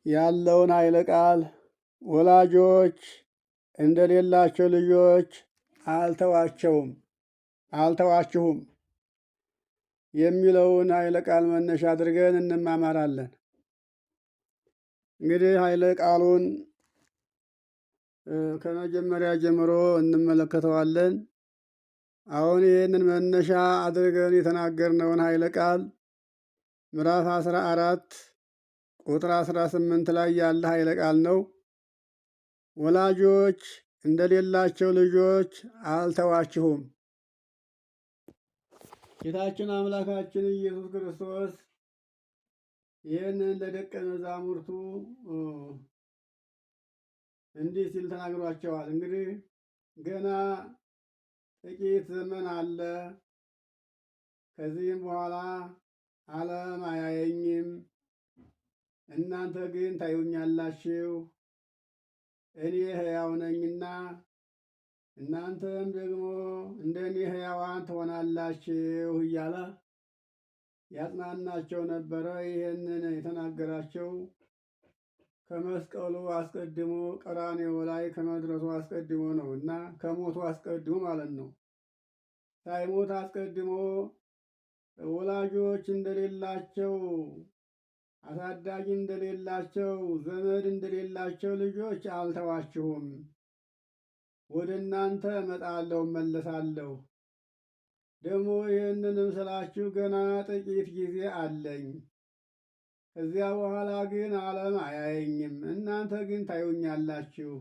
ያለውን ኃይለ ቃል ወላጆች እንደሌላቸው ልጆች አልተዋችሁም የሚለውን ኃይለ ቃል መነሻ አድርገን እንማማራለን። እንግዲህ ኃይለ ቃሉን ከመጀመሪያ ጀምሮ እንመለከተዋለን። አሁን ይህንን መነሻ አድርገን የተናገርነውን ኃይለ ቃል ምዕራፍ 14 ቁጥር 18 ላይ ያለ ኃይለ ቃል ነው። ወላጆች እንደሌላቸው ልጆች አልተዋችሁም። ጌታችን አምላካችን ኢየሱስ ክርስቶስ ይህንን ለደቀ መዛሙርቱ እንዲህ ሲል ተናግሯቸዋል። እንግዲህ ገና ጥቂት ዘመን አለ፣ ከዚህም በኋላ ዓለም አያየኝም፣ እናንተ ግን ታዩኛላችሁ። እኔ ሕያው ነኝና እናንተም ደግሞ እንደ እኔ ሕያዋን ትሆናላችሁ እያለ ያጽናናቸው ነበረ። ይህንን የተናገራቸው ከመስቀሉ አስቀድሞ ቀራንዮ ላይ ከመድረሱ አስቀድሞ ነው እና ከሞቱ አስቀድሞ ማለት ነው። ሳይሞት አስቀድሞ ወላጆች እንደሌላቸው፣ አሳዳጊ እንደሌላቸው፣ ዘመድ እንደሌላቸው ልጆች አልተዋችሁም። ወደ እናንተ እመጣለሁ፣ እመለሳለሁ። ደግሞ ይህንንም ስላችሁ ገና ጥቂት ጊዜ አለኝ። ከዚያ በኋላ ግን ዓለም አያየኝም፣ እናንተ ግን ታዩኛላችሁ።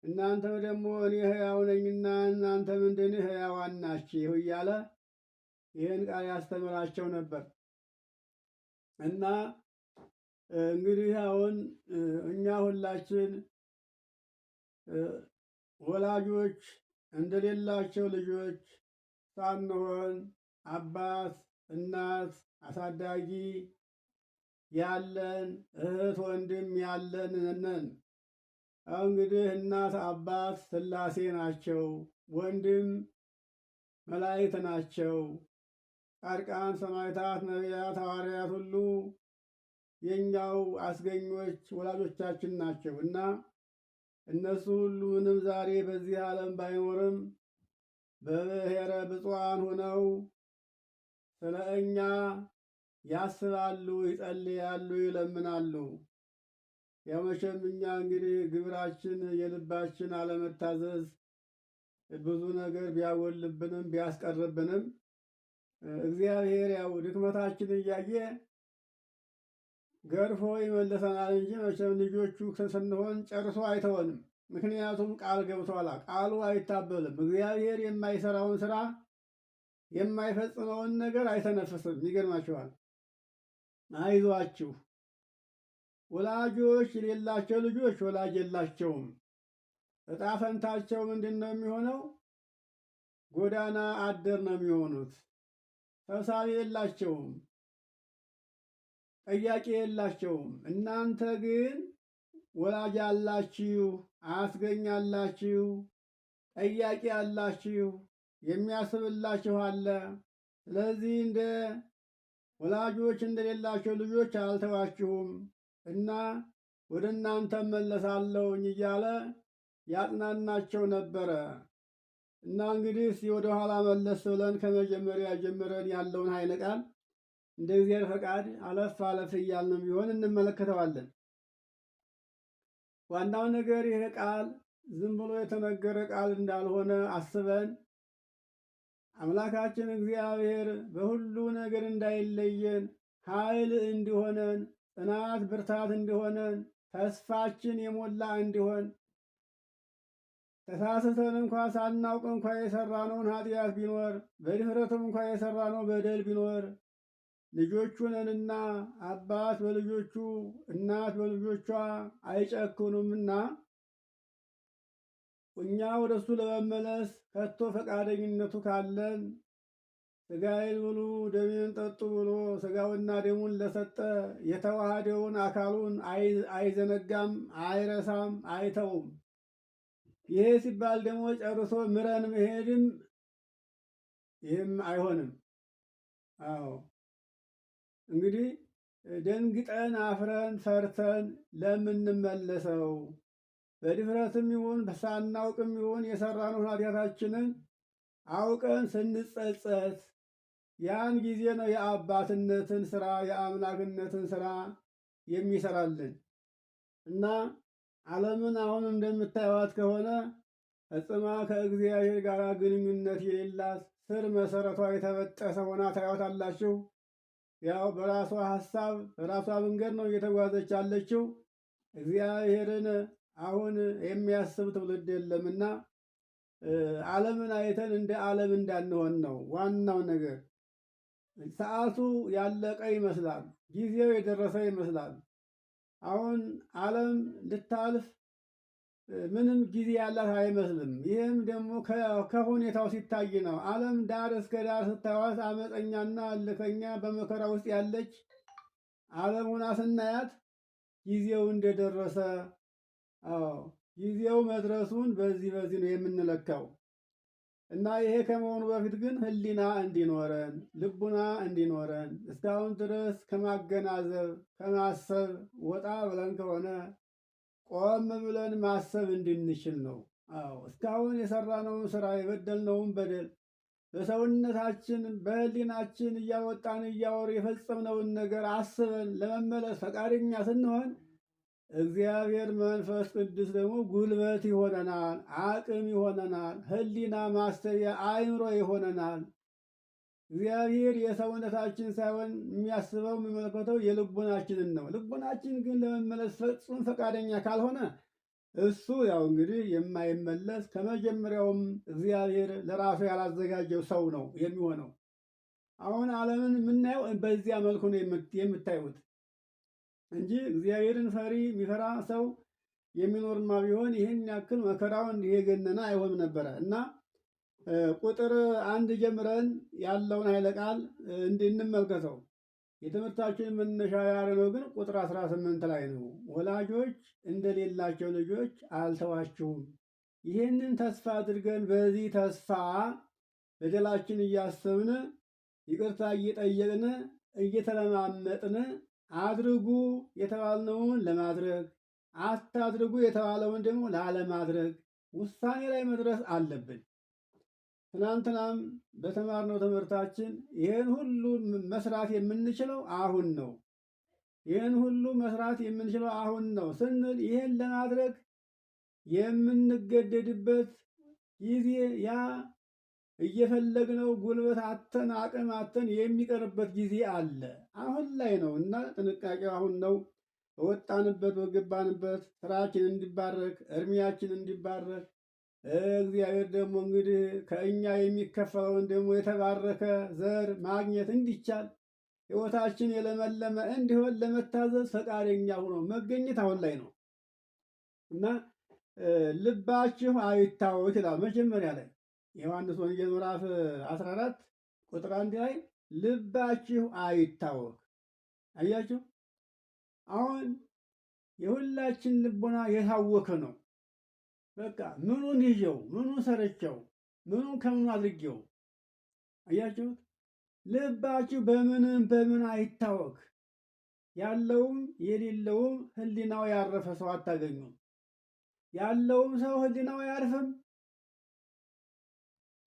እናንተ ደግሞ እኔ ሕያው ነኝና እናንተም እንደኔ ሕያዋን ናችሁ እያለ ይህን ቃል ያስተምራቸው ነበር እና እንግዲህ አሁን እኛ ሁላችን ወላጆች እንደሌላቸው ልጆች ሳንሆን አባት፣ እናት፣ አሳዳጊ ያለን እህት፣ ወንድም ያለን ነን። እንግዲህ እናት አባት ሥላሴ ናቸው። ወንድም መላእክት ናቸው። ጻድቃን፣ ሰማዕታት፣ ነቢያት፣ ሐዋርያት ሁሉ የኛው አስገኞች ወላጆቻችን ናቸው እና እነሱ ሁሉ ምንም ዛሬ በዚህ ዓለም ባይኖርም በብሔረ ብፁዓን ሆነው ስለ እኛ ያስባሉ፣ ይጸልያሉ፣ ይለምናሉ። ያው መቼም እኛ እንግዲህ ግብራችን የልባችን አለመታዘዝ ብዙ ነገር ቢያጎልብንም ቢያስቀርብንም እግዚአብሔር ያው ድክመታችን እያየ ገርፎ ይመልሰናል እንጂ መቼም ልጆቹ ስንሆን ጨርሶ አይተወንም። ምክንያቱም ቃል ገብቷላ፣ ቃሉ አይታበልም። እግዚአብሔር የማይሰራውን ስራ የማይፈጽመውን ነገር አይተነፍስም። ይገርማችኋል። አይዟችሁ፣ ወላጆች የሌላቸው ልጆች ወላጅ የላቸውም። እጣ ፈንታቸው ምንድን ነው የሚሆነው? ጎዳና አደር ነው የሚሆኑት። ሰብሳቢ የላቸውም፣ ጠያቂ የላቸውም። እናንተ ግን ወላጅ አላችሁ፣ አስገኛላችሁ፣ ጠያቂ አላችሁ፣ የሚያስብላችሁ አለ። ስለዚህ እንደ ወላጆች እንደሌላቸው ልጆች አልተዋችሁም እና ወደ እናንተ መለሳለሁኝ እያለ ያጽናናቸው ነበረ እና እንግዲህ ወደ ኋላ መለስ ብለን ከመጀመሪያ ጀምረን ያለውን ኃይለ ቃል እንደ እግዚአብሔር ፈቃድ አለፍ አለፍ እያልንም ቢሆን እንመለከተዋለን። ዋናው ነገር ይሄ ቃል ዝም ብሎ የተነገረ ቃል እንዳልሆነ አስበን አምላካችን እግዚአብሔር በሁሉ ነገር እንዳይለየን ኃይል እንዲሆነን፣ ጽናት ብርታት እንዲሆነን፣ ተስፋችን የሞላ እንዲሆን ተሳስተን እንኳ ሳናውቅ እንኳ የሰራነውን ኃጢአት ቢኖር በድፍረትም እንኳ የሰራነው በደል ቢኖር ልጆቹ ነንና አባት በልጆቹ እናት በልጆቿ አይጨክኑምና እኛ ወደ እሱ ለመመለስ ከቶ ፈቃደኝነቱ ካለን ሥጋዬን ብሉ ደሜን ጠጡ ብሎ ሥጋውና ደሙን ለሰጠ የተዋሃደውን አካሉን አይዘነጋም፣ አይረሳም፣ አይተውም። ይሄ ሲባል ደግሞ ጨርሶ ምረን መሄድም ይህም አይሆንም። አዎ እንግዲህ ደንግጠን አፍረን ፈርተን ለምንመለሰው በድፍረትም ይሁን ሳናውቅም ይሁን የሰራነውን ኃጢአታችንን አውቀን ስንጸጸት ያን ጊዜ ነው የአባትነትን ስራ የአምላክነትን ስራ የሚሰራልን እና ዓለምን አሁን እንደምታዩት ከሆነ ፈጽማ ከእግዚአብሔር ጋር ግንኙነት የሌላት ስር መሰረቷ የተበጠሰ ሆና ታዩታላችሁ። ያው በራሷ ሀሳብ በራሷ መንገድ ነው እየተጓዘች ያለችው። እግዚአብሔርን አሁን የሚያስብ ትውልድ የለምና ዓለምን አይተን እንደ ዓለም እንዳንሆን ነው ዋናው ነገር። ሰዓቱ ያለቀ ይመስላል፣ ጊዜው የደረሰ ይመስላል። አሁን ዓለም ልታልፍ ምንም ጊዜ ያላት አይመስልም። ይህም ደግሞ ከሁኔታው ሲታይ ነው። ዓለም ዳር እስከ ዳር ስታዩት አመፀኛና እልከኛ በመከራ ውስጥ ያለች ዓለም ሆና ስናያት ጊዜው እንደደረሰ ጊዜው መድረሱን በዚህ ነው የምንለካው። እና ይሄ ከመሆኑ በፊት ግን ሕሊና እንዲኖረን ልቡና እንዲኖረን እስካሁን ድረስ ከማገናዘብ ከማሰብ ወጣ ብለን ከሆነ ቆም ብለን ማሰብ እንድንችል ነው። እስካሁን የሰራነውን ስራ የበደልነውን በደል በሰውነታችን በሕሊናችን እያወጣን እያወሩ የፈጸምነውን ነገር አስበን ለመመለስ ፈቃደኛ ስንሆን እግዚአብሔር መንፈስ ቅዱስ ደግሞ ጉልበት ይሆነናል፣ አቅም ይሆነናል፣ ሕሊና ማስተያ አእምሮ ይሆነናል። እግዚአብሔር የሰውነታችን ሳይሆን የሚያስበው የሚመለከተው የልቡናችንን ነው። ልቡናችን ግን ለመመለስ ፍጹም ፈቃደኛ ካልሆነ እሱ ያው እንግዲህ የማይመለስ ከመጀመሪያውም እግዚአብሔር ለራሱ ያላዘጋጀው ሰው ነው የሚሆነው። አሁን ዓለምን የምናየው በዚያ መልኩ ነው የምታዩት እንጂ እግዚአብሔርን ፈሪ የሚፈራ ሰው የሚኖርማ ቢሆን ይህን ያክል መከራው እንዲህ የገነነ አይሆንም ነበረ እና ቁጥር 1 ጀምረን ያለውን ኃይለ ቃል እንመልከተው። የትምህርታችን መነሻ ያደረገው ግን ቁጥር 18 ላይ ነው። ወላጆች እንደሌላቸው ልጆች አልተዋችሁም። ይህንን ተስፋ አድርገን በዚህ ተስፋ በደላችን እያሰብን ይቅርታ እየጠየቅን እየተለማመጥን አድርጉ የተባልነውን ለማድረግ አታድርጉ የተባለውን ደግሞ ላለማድረግ ውሳኔ ላይ መድረስ አለብን። ትናንትናም በተማርነው ትምህርታችን ይህን ሁሉ መስራት የምንችለው አሁን ነው። ይህን ሁሉ መስራት የምንችለው አሁን ነው ስንል ይህን ለማድረግ የምንገደድበት ጊዜ ያ እየፈለግነው ጉልበት አተን አቅም አተን የሚቀርበት ጊዜ አለ። አሁን ላይ ነው እና ጥንቃቄው አሁን ነው። በወጣንበት በገባንበት ስራችን እንዲባረክ እድሜያችን እንዲባረክ እግዚአብሔር ደግሞ እንግዲህ ከእኛ የሚከፈለውን ደግሞ የተባረከ ዘር ማግኘት እንዲቻል ሕይወታችን የለመለመ እንዲሆን ለመታዘዝ ፈቃደኛ ሆኖ መገኘት አሁን ላይ ነው እና ልባችሁ አይታወክ ይላል መጀመሪያ ላይ ዮሐንስ ወንጌል ምዕራፍ 14 ቁጥር 1 ላይ ልባችሁ አይታወክ። አያችሁ፣ አሁን የሁላችን ልቦና የታወከ ነው። በቃ ምኑን ይዤው ምኑን ሰርቼው ምኑን ከምኑ አድርጌው። አያችሁት? ልባችሁ በምን አይታወክ። ያለውም የሌለውም ሕሊናው ያረፈ ሰው አታገኙም። ያለውም ሰው ሕሊናው አያርፍም።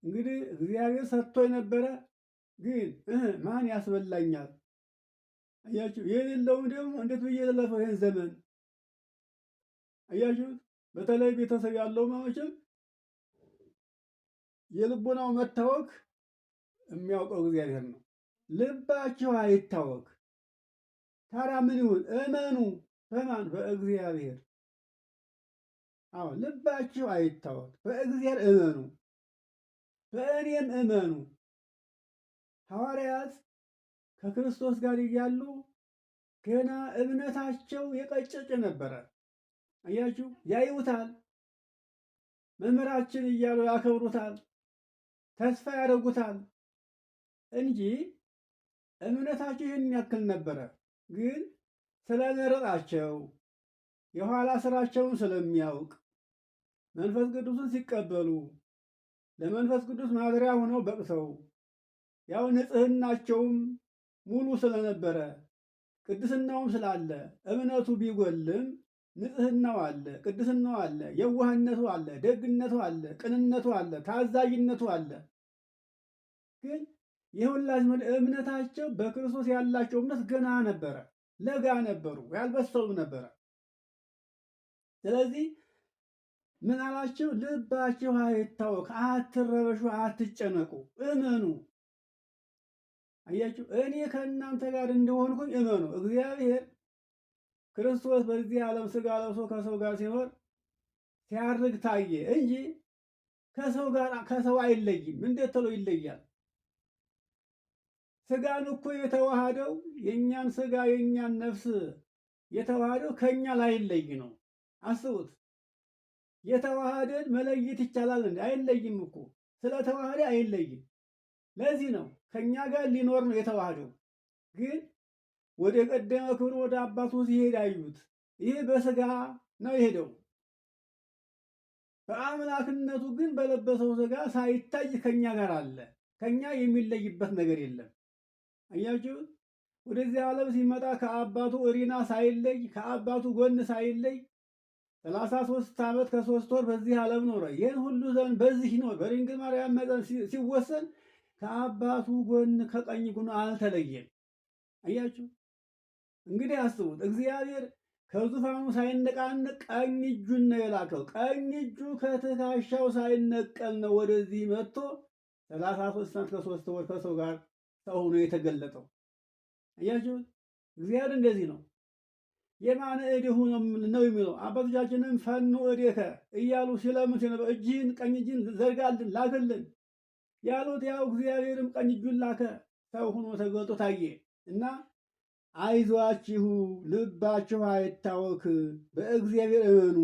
እንግዲህ እግዚአብሔር ሰጥቶ የነበረ ግን ማን ያስበላኛል? አያችሁ፣ የሌለውም ደግሞ እንዴት ብዬ ለፈው ይሄን ዘመን። አያችሁት? በተለይ ቤተሰብ ያለው መቼም የልቦናው መታወክ የሚያውቀው እግዚአብሔር ነው። ልባችሁ አይታወክ። ታዲያ ምን ይሁን? እመኑ። በማን? በእግዚአብሔር። አዎ፣ ልባችሁ አይታወክ፣ በእግዚአብሔር እመኑ፣ በእኔም እመኑ። ሐዋርያት ከክርስቶስ ጋር እያሉ ገና እምነታቸው የቀጨጨ ነበረ። አያችሁ፣ ያዩታል፣ መምህራችን እያሉ ያከብሩታል፣ ተስፋ ያደርጉታል እንጂ እምነታቸው ይህን ያክል ነበረ። ግን ስለመረጣቸው የኋላ ስራቸውን ስለሚያውቅ መንፈስ ቅዱስን ሲቀበሉ ለመንፈስ ቅዱስ ማደሪያ ሆነው በቅተው ያው ንጽህናቸውም ሙሉ ስለነበረ ቅድስናውም ስላለ እምነቱ ቢጎልም ንጽህናው አለ፣ ቅድስናው አለ፣ የዋህነቱ አለ፣ ደግነቱ አለ፣ ቅንነቱ አለ፣ ታዛዥነቱ አለ። ግን የሁላችን እምነታቸው በክርስቶስ ያላቸው እምነት ገና ነበረ፣ ለጋ ነበሩ፣ ያልበሰሉ ነበረ። ስለዚህ ምን አላቸው? ልባችሁ አይታወክ፣ አትረበሹ፣ አትጨነቁ፣ እመኑ። አያችሁ፣ እኔ ከእናንተ ጋር እንደሆንኩኝ እመኑ። እግዚአብሔር ክርስቶስ በዚህ ዓለም ሥጋ ለብሶ ከሰው ጋር ሲኖር ሲያርግ ታየ እንጂ ከሰው አይለይም። እንዴት ተሎ ይለያል? ሥጋን እኮ የተዋሃደው የእኛን ሥጋ የእኛን ነፍስ የተዋሃደው ከእኛ ላይለይ ነው። አስቡት። የተዋሃደን መለየት ይቻላል እንዴ? አይለይም እኮ ስለተዋሃደ አይለይም። ለዚህ ነው ከእኛ ጋር ሊኖር ነው የተዋሃደው። ግን ወደ ቀደመ ክብሩ ወደ አባቱ ሲሄድ አዩት። ይህ በሥጋ ነው የሄደው። በአምላክነቱ ግን በለበሰው ሥጋ ሳይታይ ከእኛ ጋር አለ። ከእኛ የሚለይበት ነገር የለም። አያችሁ፣ ወደዚህ ዓለም ሲመጣ ከአባቱ እሪና ሳይለይ ከአባቱ ጎን ሳይለይ 33 ዓመት ከ3 ወር በዚህ ዓለም ኖረ። ይህን ሁሉ ዘመን በዚህ ኖር በድንግል ማርያም መጠን ሲወሰን ከአባቱ ጎን ከቀኝ ጎኑ አልተለየም። አያችሁ፣ እንግዲህ አስቡት። እግዚአብሔር ከዙፋኑ ሳይነቃነቅ ቀኝ እጁን ነው የላከው። ቀኝ እጁ ከትከሻው ሳይነቀል ነው ወደዚህ መጥቶ 33 ዓመት ከ3 ወር ከሰው ጋር ሰው ሆኖ የተገለጠው። አያችሁ፣ እግዚአብሔር እንደዚህ ነው። የማነ እዴሁ ነው የሚለው። አባቶቻችንም ፈኑ እዴከ እያሉ ሲለምን ሲነበ እጅህን ቀኝ እጅን ዘርጋልን ላክልን ያሉት ያው እግዚአብሔርም ቀኝ እጁን ላከ፣ ሰው ሆኖ ተገልጦ ታየ እና አይዟችሁ፣ ልባችሁ አይታወክ፣ በእግዚአብሔር እመኑ፣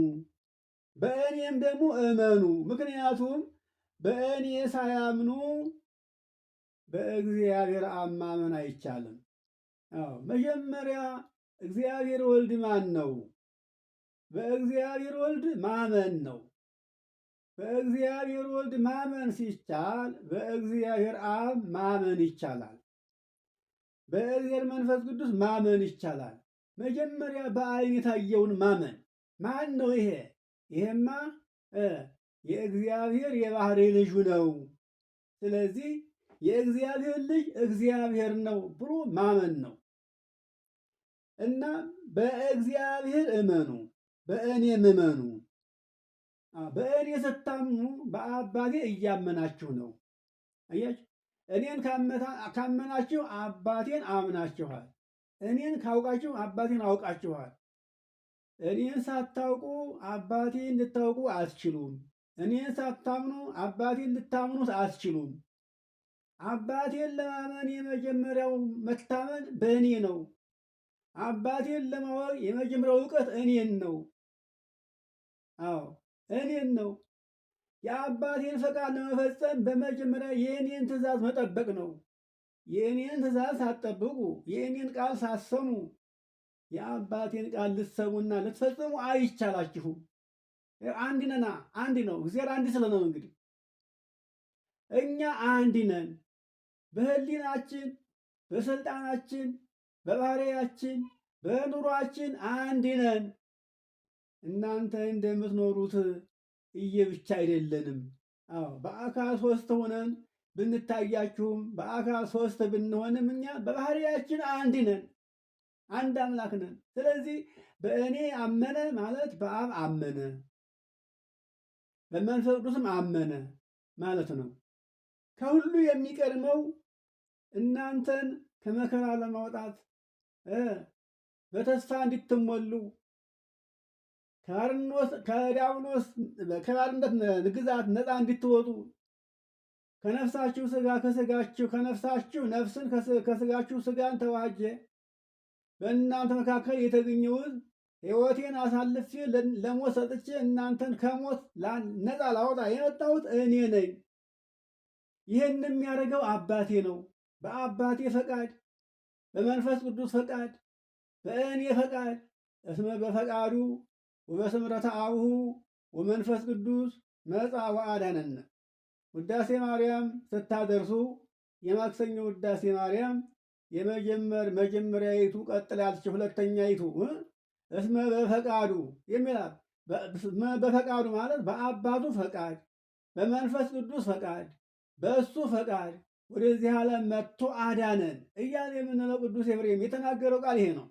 በእኔም ደግሞ እመኑ። ምክንያቱም በእኔ ሳያምኑ በእግዚአብሔር ማመን አይቻልም። መጀመሪያ እግዚአብሔር ወልድ ማን ነው? በእግዚአብሔር ወልድ ማመን ነው። በእግዚአብሔር ወልድ ማመን ሲቻል በእግዚአብሔር አብ ማመን ይቻላል። በእግዚአብሔር መንፈስ ቅዱስ ማመን ይቻላል። መጀመሪያ በዓይን የታየውን ማመን ማን ነው? ይሄማ የእግዚአብሔር የባህሪ ልጁ ነው። ስለዚህ የእግዚአብሔር ልጅ እግዚአብሔር ነው ብሎ ማመን ነው እና በእግዚአብሔር እመኑ፣ በእኔም እመኑ። በእኔ ስታምኑ በአባቴ እያመናችሁ ነው። አያችሁ፣ እኔን ካመናችሁ አባቴን አምናችኋል። እኔን ካውቃችሁ አባቴን አውቃችኋል። እኔን ሳታውቁ አባቴን ልታውቁ አትችሉም። እኔን ሳታምኑ አባቴን ልታምኑት አትችሉም። አባቴን ለማመን የመጀመሪያው መታመን በእኔ ነው። አባቴን ለማወቅ የመጀመሪያው እውቀት እኔን ነው። አዎ እኔን ነው። የአባቴን ፈቃድ ለመፈጸም በመጀመሪያ የእኔን ትእዛዝ መጠበቅ ነው። የእኔን ትእዛዝ ሳትጠብቁ የእኔን ቃል ሳትሰሙ የአባቴን ቃል ልትሰሙና ልትፈጽሙ አይቻላችሁም። አንድ ነና፣ አንድ ነው። እግዚአብሔር አንድ ስለነው እንግዲህ እኛ አንድ ነን። በህሊናችን፣ በስልጣናችን፣ በባህሪያችን፣ በኑሯችን አንድ ነን። እናንተ እንደምትኖሩት እየብቻ አይደለንም። አዎ በአካል 3 ሆነን ብንታያችሁም በአካል 3 ብንሆንም እኛ በባህሪያችን አንድ ነን፣ አንድ አምላክ ነን። ስለዚህ በእኔ አመነ ማለት በአብ አመነ፣ በመንፈስ ቅዱስም አመነ ማለት ነው። ከሁሉ የሚቀድመው እናንተን ከመከራ ለማውጣት በተስፋ እንድትሞሉ ከዲያብሎስ ከባርነት ግዛት ነፃ እንድትወጡ ከነፍሳችሁ ስጋ ከነፍሳችሁ ነፍስን ከስጋችሁ ስጋን ተዋጀ። በእናንተ መካከል የተገኘውን ሕይወቴን አሳልፌ ለሞት ሰጥቼ እናንተን ከሞት ነፃ ላወጣ የመጣሁት እኔ ነኝ። ይህን የሚያደርገው አባቴ ነው። በአባቴ ፈቃድ፣ በመንፈስ ቅዱስ ፈቃድ፣ በእኔ ፈቃድ እስመ በፈቃዱ ወበስምረተ አቡሁ ወመንፈስ ቅዱስ መጻ ወአዳነነ። ውዳሴ ማርያም ስታደርሱ የማክሰኞ ውዳሴ ማርያም መጀመሪያይቱ ቀጥላ ያለችው ሁለተኛይቱ እስመ በፈቃዱ የሚላት በፈቃዱ ማለት በአባቱ ፈቃድ፣ በመንፈስ ቅዱስ ፈቃድ፣ በእሱ ፈቃድ ወደዚህ ዓለም መጥቶ አዳነን እያለ የምንለው ቅዱስ ኤፍሬም የተናገረው ቃል ይሄ ነው።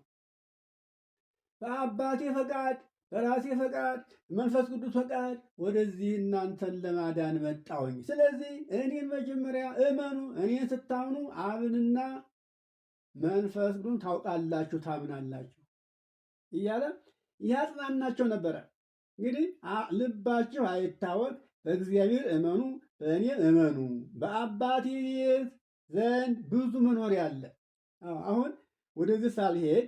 በአባቴ ፈቃድ፣ በራሴ ፈቃድ፣ መንፈስ ቅዱስ ፈቃድ ወደዚህ እናንተን ለማዳን መጣሁኝ። ስለዚህ እኔን መጀመሪያ እመኑ፣ እኔን ስታምኑ አብንና መንፈስ ቅዱስን ታውቃላችሁ፣ ታምናላችሁ እያለ ያጽናናቸው ነበረ። እንግዲህ ልባችሁ አይታወቅ፣ በእግዚአብሔር እመኑ፣ በእኔም እመኑ፣ በአባቴ ቤት ዘንድ ብዙ መኖሪያ አለ። አሁን ወደዚህ ሳልሄድ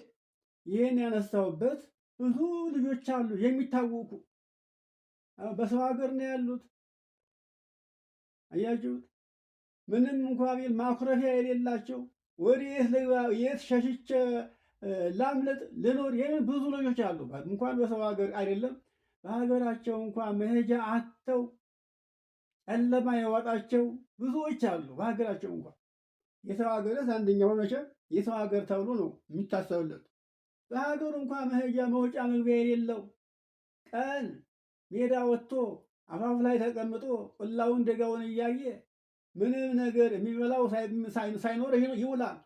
ይህን ያነሳውበት ብዙ ልጆች አሉ የሚታወቁ በሰው ሀገር ነው ያሉት። አያችሁት? ምንም እንኳ ቢል ማኩረፊያ የሌላቸው ወዴት ልግባ፣ የት ሸሽቼ ላምልጥ፣ ልኖር የሚል ብዙ ልጆች አሉ። እንኳን በሰው ሀገር አይደለም በሀገራቸው እንኳ መሄጃ አጥተው ጨለማ የዋጣቸው ብዙዎች አሉ። በሀገራቸው እንኳ የሰው ሀገርስ አንደኛው መቼም የሰው ሀገር ተብሎ ነው የሚታሰብለት። በሀገሩ እንኳ መሄጃ መውጫ መግቢያ የሌለው ቀን ሜዳ ወጥቶ አፋፍ ላይ ተቀምጦ ቆላውን ደጋውን እያየ ምንም ነገር የሚበላው ሳይኖር ይውላል።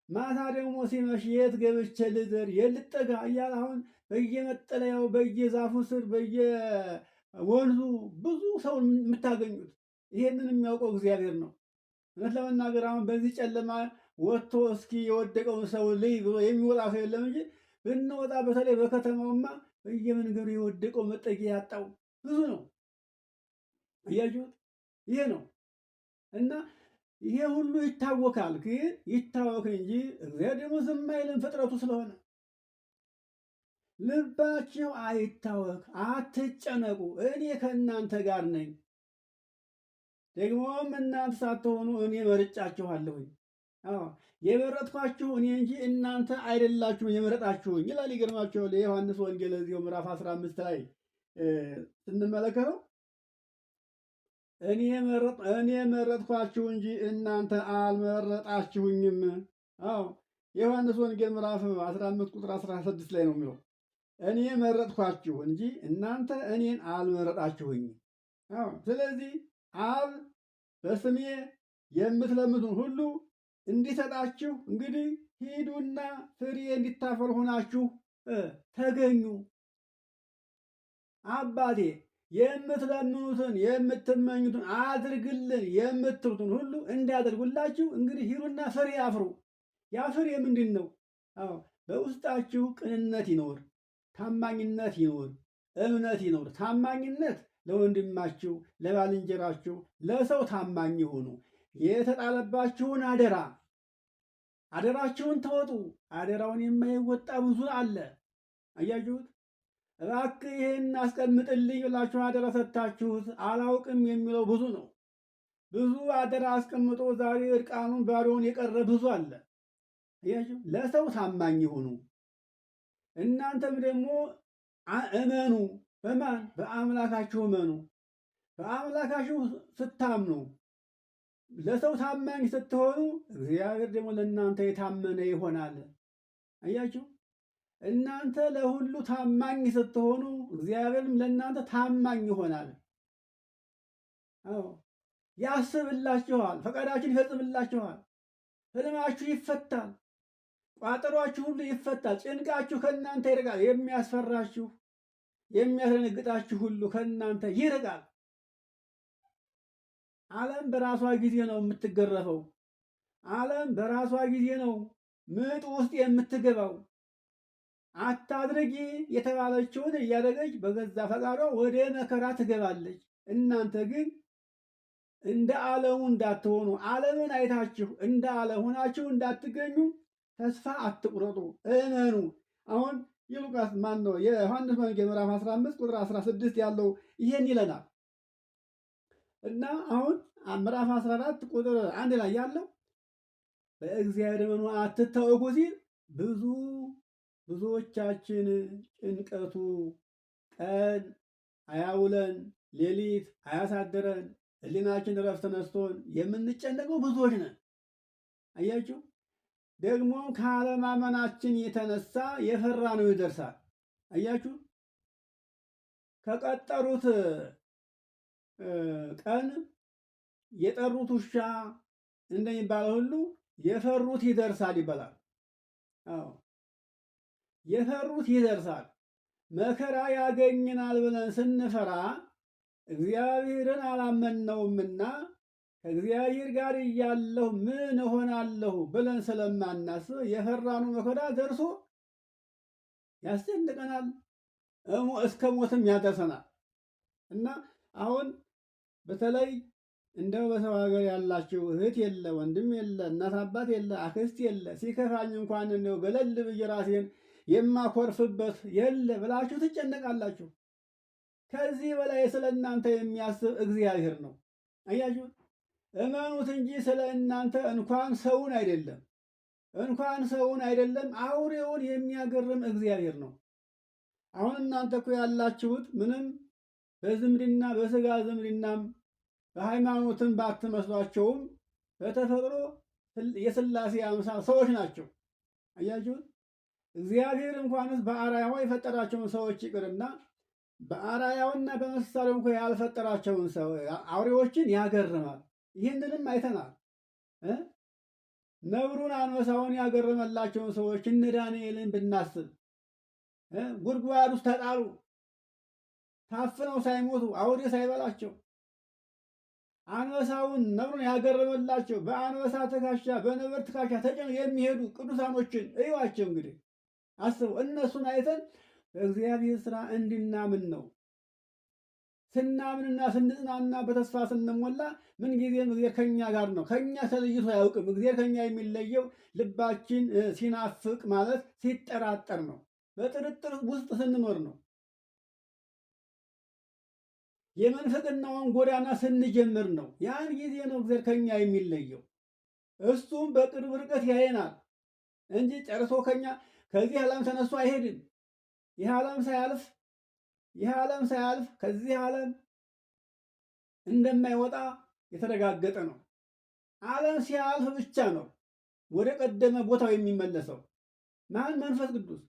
ማታ ደግሞ ሲመሽ የት ገብቼ ልደር የልጠጋ እያለ አሁን በየመጠለያው በየዛፉ ስር በየወንዙ ብዙ ሰው የምታገኙት ይሄንን የሚያውቀው እግዚአብሔር ነው። እውነት ለመናገር አሁን በዚህ ጨለማ ወጥቶ እስኪ የወደቀውን ሰው ልይ ብሎ የሚወጣ ሰው የለም እንጂ ብንወጣ በተለይ በከተማውማ በየመንገዱ የወደቀው መጠጊያ ያጣው ብዙ ነው። እያችሁት ይሄ ነው እና ይሄ ሁሉ ይታወካል። ግን ይታወክ እንጂ እግዚአብሔር ደግሞ ዝም አይልም ፍጥረቱ ስለሆነ። ልባችሁ አይታወክ፣ አትጨነቁ፣ እኔ ከእናንተ ጋር ነኝ። ደግሞም እናንተ ሳትሆኑ እኔ መርጫችኋለሁኝ። የመረጥኳችሁ እኔ እንጂ እናንተ አይደላችሁም የመረጣችሁኝ ይላል። ይገርማችኋል። የዮሐንስ ወንጌል እዚሁ ምዕራፍ 15 ላይ ስንመለከተው እኔ መረጥኳችሁ እንጂ እናንተ አልመረጣችሁኝም። የዮሐንስ ወንጌል ምዕራፍ 15 ቁጥር 16 ላይ ነው የሚለው እኔ መረጥኳችሁ እንጂ እናንተ እኔን አልመረጣችሁኝም። ስለዚህ አብ በስሜ የምትለምኑትን ሁሉ እንዲሰጣችሁ እንግዲህ ሂዱና ፍሬ እንዲታፈሩ ሆናችሁ ተገኙ። አባቴ የምትለምኑትን የምትመኙትን አድርግልን የምትሉትን ሁሉ እንዲያደርጉላችሁ እንግዲህ ሂዱና ፍሬ አፍሩ። ያ ፍሬ ምንድን ነው? በውስጣችሁ ቅንነት ይኖር፣ ታማኝነት ይኖር፣ እምነት ይኖር። ታማኝነት ለወንድማችሁ፣ ለባልንጀራችሁ፣ ለሰው ታማኝ ሁኑ። የተጣለባችሁን አደራችሁን ተወጡ። አደራውን የማይወጣ ብዙ አለ። አያችሁት? እባክህ ይህን አስቀምጥልኝ ብላችሁ አደራ ሰጥታችሁት አላውቅም የሚለው ብዙ ነው። ብዙ አደራ አስቀምጦ ዛሬ እርቃኑን ባዶውን የቀረ ብዙ አለ። አያችሁ? ለሰው ታማኝ ሁኑ። እናንተም ደግሞ እመኑ። በማን? በአምላካችሁ እመኑ። በአምላካችሁ ስታምኑ ለሰው ታማኝ ስትሆኑ እግዚአብሔር ደግሞ ለእናንተ የታመነ ይሆናል። አያችሁ? እናንተ ለሁሉ ታማኝ ስትሆኑ እግዚአብሔርም ለእናንተ ታማኝ ይሆናል። ያስብላችኋል፣ ፈቃዳችሁን ይፈጽምላችኋል፣ ህልማችሁ ይፈታል፣ ቋጠሯችሁ ሁሉ ይፈታል፣ ጭንቃችሁ ከእናንተ ይርቃል፣ የሚያስፈራችሁ የሚያስደነግጣችሁ ሁሉ ከእናንተ ይርቃል። ዓለም በራሷ ጊዜ ነው የምትገረፈው። ዓለም በራሷ ጊዜ ነው ምጥ ውስጥ የምትገባው። አታድርጊ የተባለችውን እያደረገች በገዛ ፈቃዷ ወደ መከራ ትገባለች። እናንተ ግን እንደ ዓለሙ እንዳትሆኑ፣ ዓለምን አይታችሁ እንደ ዓለም ሆናችሁ እንዳትገኙ ተስፋ አትቁረጡ፣ እመኑ። አሁን የሉቃስ ማን ነው የዮሐንስ ወንጌል ምዕራፍ 15 ቁጥር 16 ያለው ይሄን ይለናል። እና አሁን ምዕራፍ 14 ቁጥር 1 ላይ ያለው በእግዚአብሔር እመኑ አትታወኩ ሲል ብዙዎቻችን ጭንቀቱ ቀን አያውለን ሌሊት አያሳድረን ሕሊናችን እረፍት ነስቶን የምንጨነቀው ብዙዎች ነን። አያችሁ? ደግሞም ካለማመናችን የተነሳ የፈራነው ይደርሳል። አያችሁ፣ ከቀጠሩት ቀን የጠሩት ውሻ እንደሚባለው ሁሉ የፈሩት ይደርሳል ይባላል። አዎ የፈሩት ይደርሳል። መከራ ያገኘናል ብለን ስንፈራ እግዚአብሔርን አላመነውምና ከእግዚአብሔር ጋር እያለሁ ምን እሆናለሁ ብለን ስለማናስብ የፈራኑ መከራ ደርሶ ያስጨንቀናል፣ እስከ ሞትም ያደርሰናል። እና አሁን በተለይ እንደው በሰው ሀገር ያላችሁ እህት የለ ወንድም የለ እናት አባት የለ አክስት የለ ሲከፋኝ እንኳን እንደው ገለል ብዬ ራሴን የማኮርፍበት የለ ብላችሁ ትጨነቃላችሁ። ከዚህ በላይ ስለ እናንተ የሚያስብ እግዚአብሔር ነው። አያችሁ፣ እመኑት እንጂ ስለ እናንተ እንኳን ሰውን አይደለም አውሬውን የሚያገርም እግዚአብሔር ነው። አሁን እናንተ እኮ ያላችሁት ምንም በዝምድና በስጋ ዝምድናም በሃይማኖትም ባትመስሏቸውም በተፈጥሮ የሥላሴ አምሳል ሰዎች ናቸው። አያችሁት፣ እግዚአብሔር እንኳንስ በአርአያው የፈጠራቸውን ሰዎች ይቅርና በአርአያውና በምሳሌው እንኳ ያልፈጠራቸውን አውሬዎችን ያገርማል። ይህንንም አይተናል። ነብሩን አንበሳውን ያገረመላቸውን ሰዎች እነ ዳንኤልን ብናስብ ጉድጓድ ውስጥ ተጣሉ፣ ታፍነው ሳይሞቱ አውሬ ሳይበላቸው። አንበሳውን ነብሩን ያገረመላቸው በአንበሳ ትከሻ በነብር ትከሻ ተጭነው የሚሄዱ ቅዱሳኖችን እዩዋቸው። እንግዲህ አስቡ። እነሱን አይተን በእግዚአብሔር ስራ እንድናምን ነው። ስናምንና ስንጽናና በተስፋ ስንሞላ ምንጊዜም እግዚአብሔር ከኛ ጋር ነው። ከኛ ተለይቶ አያውቅም። እግዚአብሔር ከኛ የሚለየው ልባችን ሲናፍቅ ማለት ሲጠራጠር ነው። በጥርጥር ውስጥ ስንኖር ነው። የመንፈቅናውን ጎዳና ስንጀምር ነው። ያን ጊዜ ነው እግዚአብሔር ከኛ የሚለየው። እሱም በቅርብ ርቀት ያየናል እንጂ ጨርሶ ከዚህ ዓለም ተነስቶ አይሄድም። ይህ ዓለም ሳያልፍ ከዚህ ዓለም እንደማይወጣ የተረጋገጠ ነው። ዓለም ሲያልፍ ብቻ ነው ወደ ቀደመ ቦታው የሚመለሰው። ማን? መንፈስ ቅዱስ።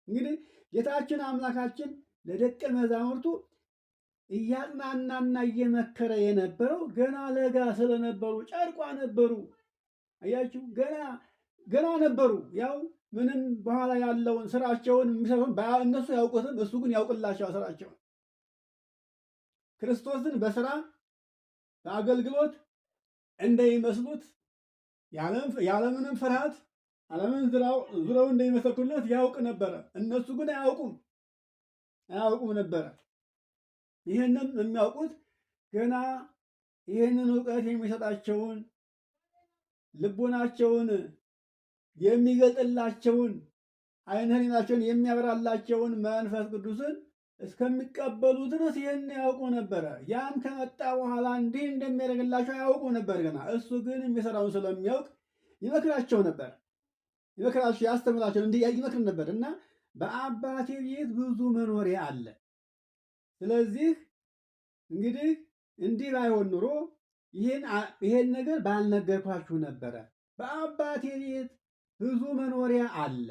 እንግዲህ ጌታችን አምላካችን ለደቀ መዛሙርቱ እያጽናናና እየመከረ የነበረው ገና ለጋ ስለነበሩ ጨርቋ ነበሩ። አያችሁ፣ ገና ነበሩ። ያው ምንም በኋላ ያለውን ስራቸውን የሚሰሩን እነሱ ያውቁትም፣ እሱ ግን ያውቅላቸዋል ስራቸውን። ክርስቶስን በስራ በአገልግሎት እንደሚመስሉት ያለምንም ፍርሃት ዓለምን ዙረው እንደሚመሰክሩለት ያውቅ ነበረ። እነሱ ግን አያውቁም ነበረ። ይህንም የሚያውቁት ገና ይህንን እውቀት የሚሰጣቸውን ልቦናቸውን የሚገልጥላቸውን ዓይነ ሕሊናቸውን የሚያበራላቸውን መንፈስ ቅዱስን እስከሚቀበሉ ድረስ ይህን ያውቁ ነበረ። ያም ከመጣ በኋላ እንዲህ እንደሚያደርግላቸው ያውቁ ነበር ገና። እሱ ግን የሚሰራውን ስለሚያውቅ ይመክራቸው ነበር። ያስተምራቸው ይመክር ነበር እና በአባቴ ቤት ብዙ መኖሪያ አለ። ስለዚህ እንግዲህ እንዲህ ባይሆን ኑሮ ይሄን ነገር ባልነገርኳችሁ ነበረ። በአባቴ ቤት ብዙ መኖሪያ አለ።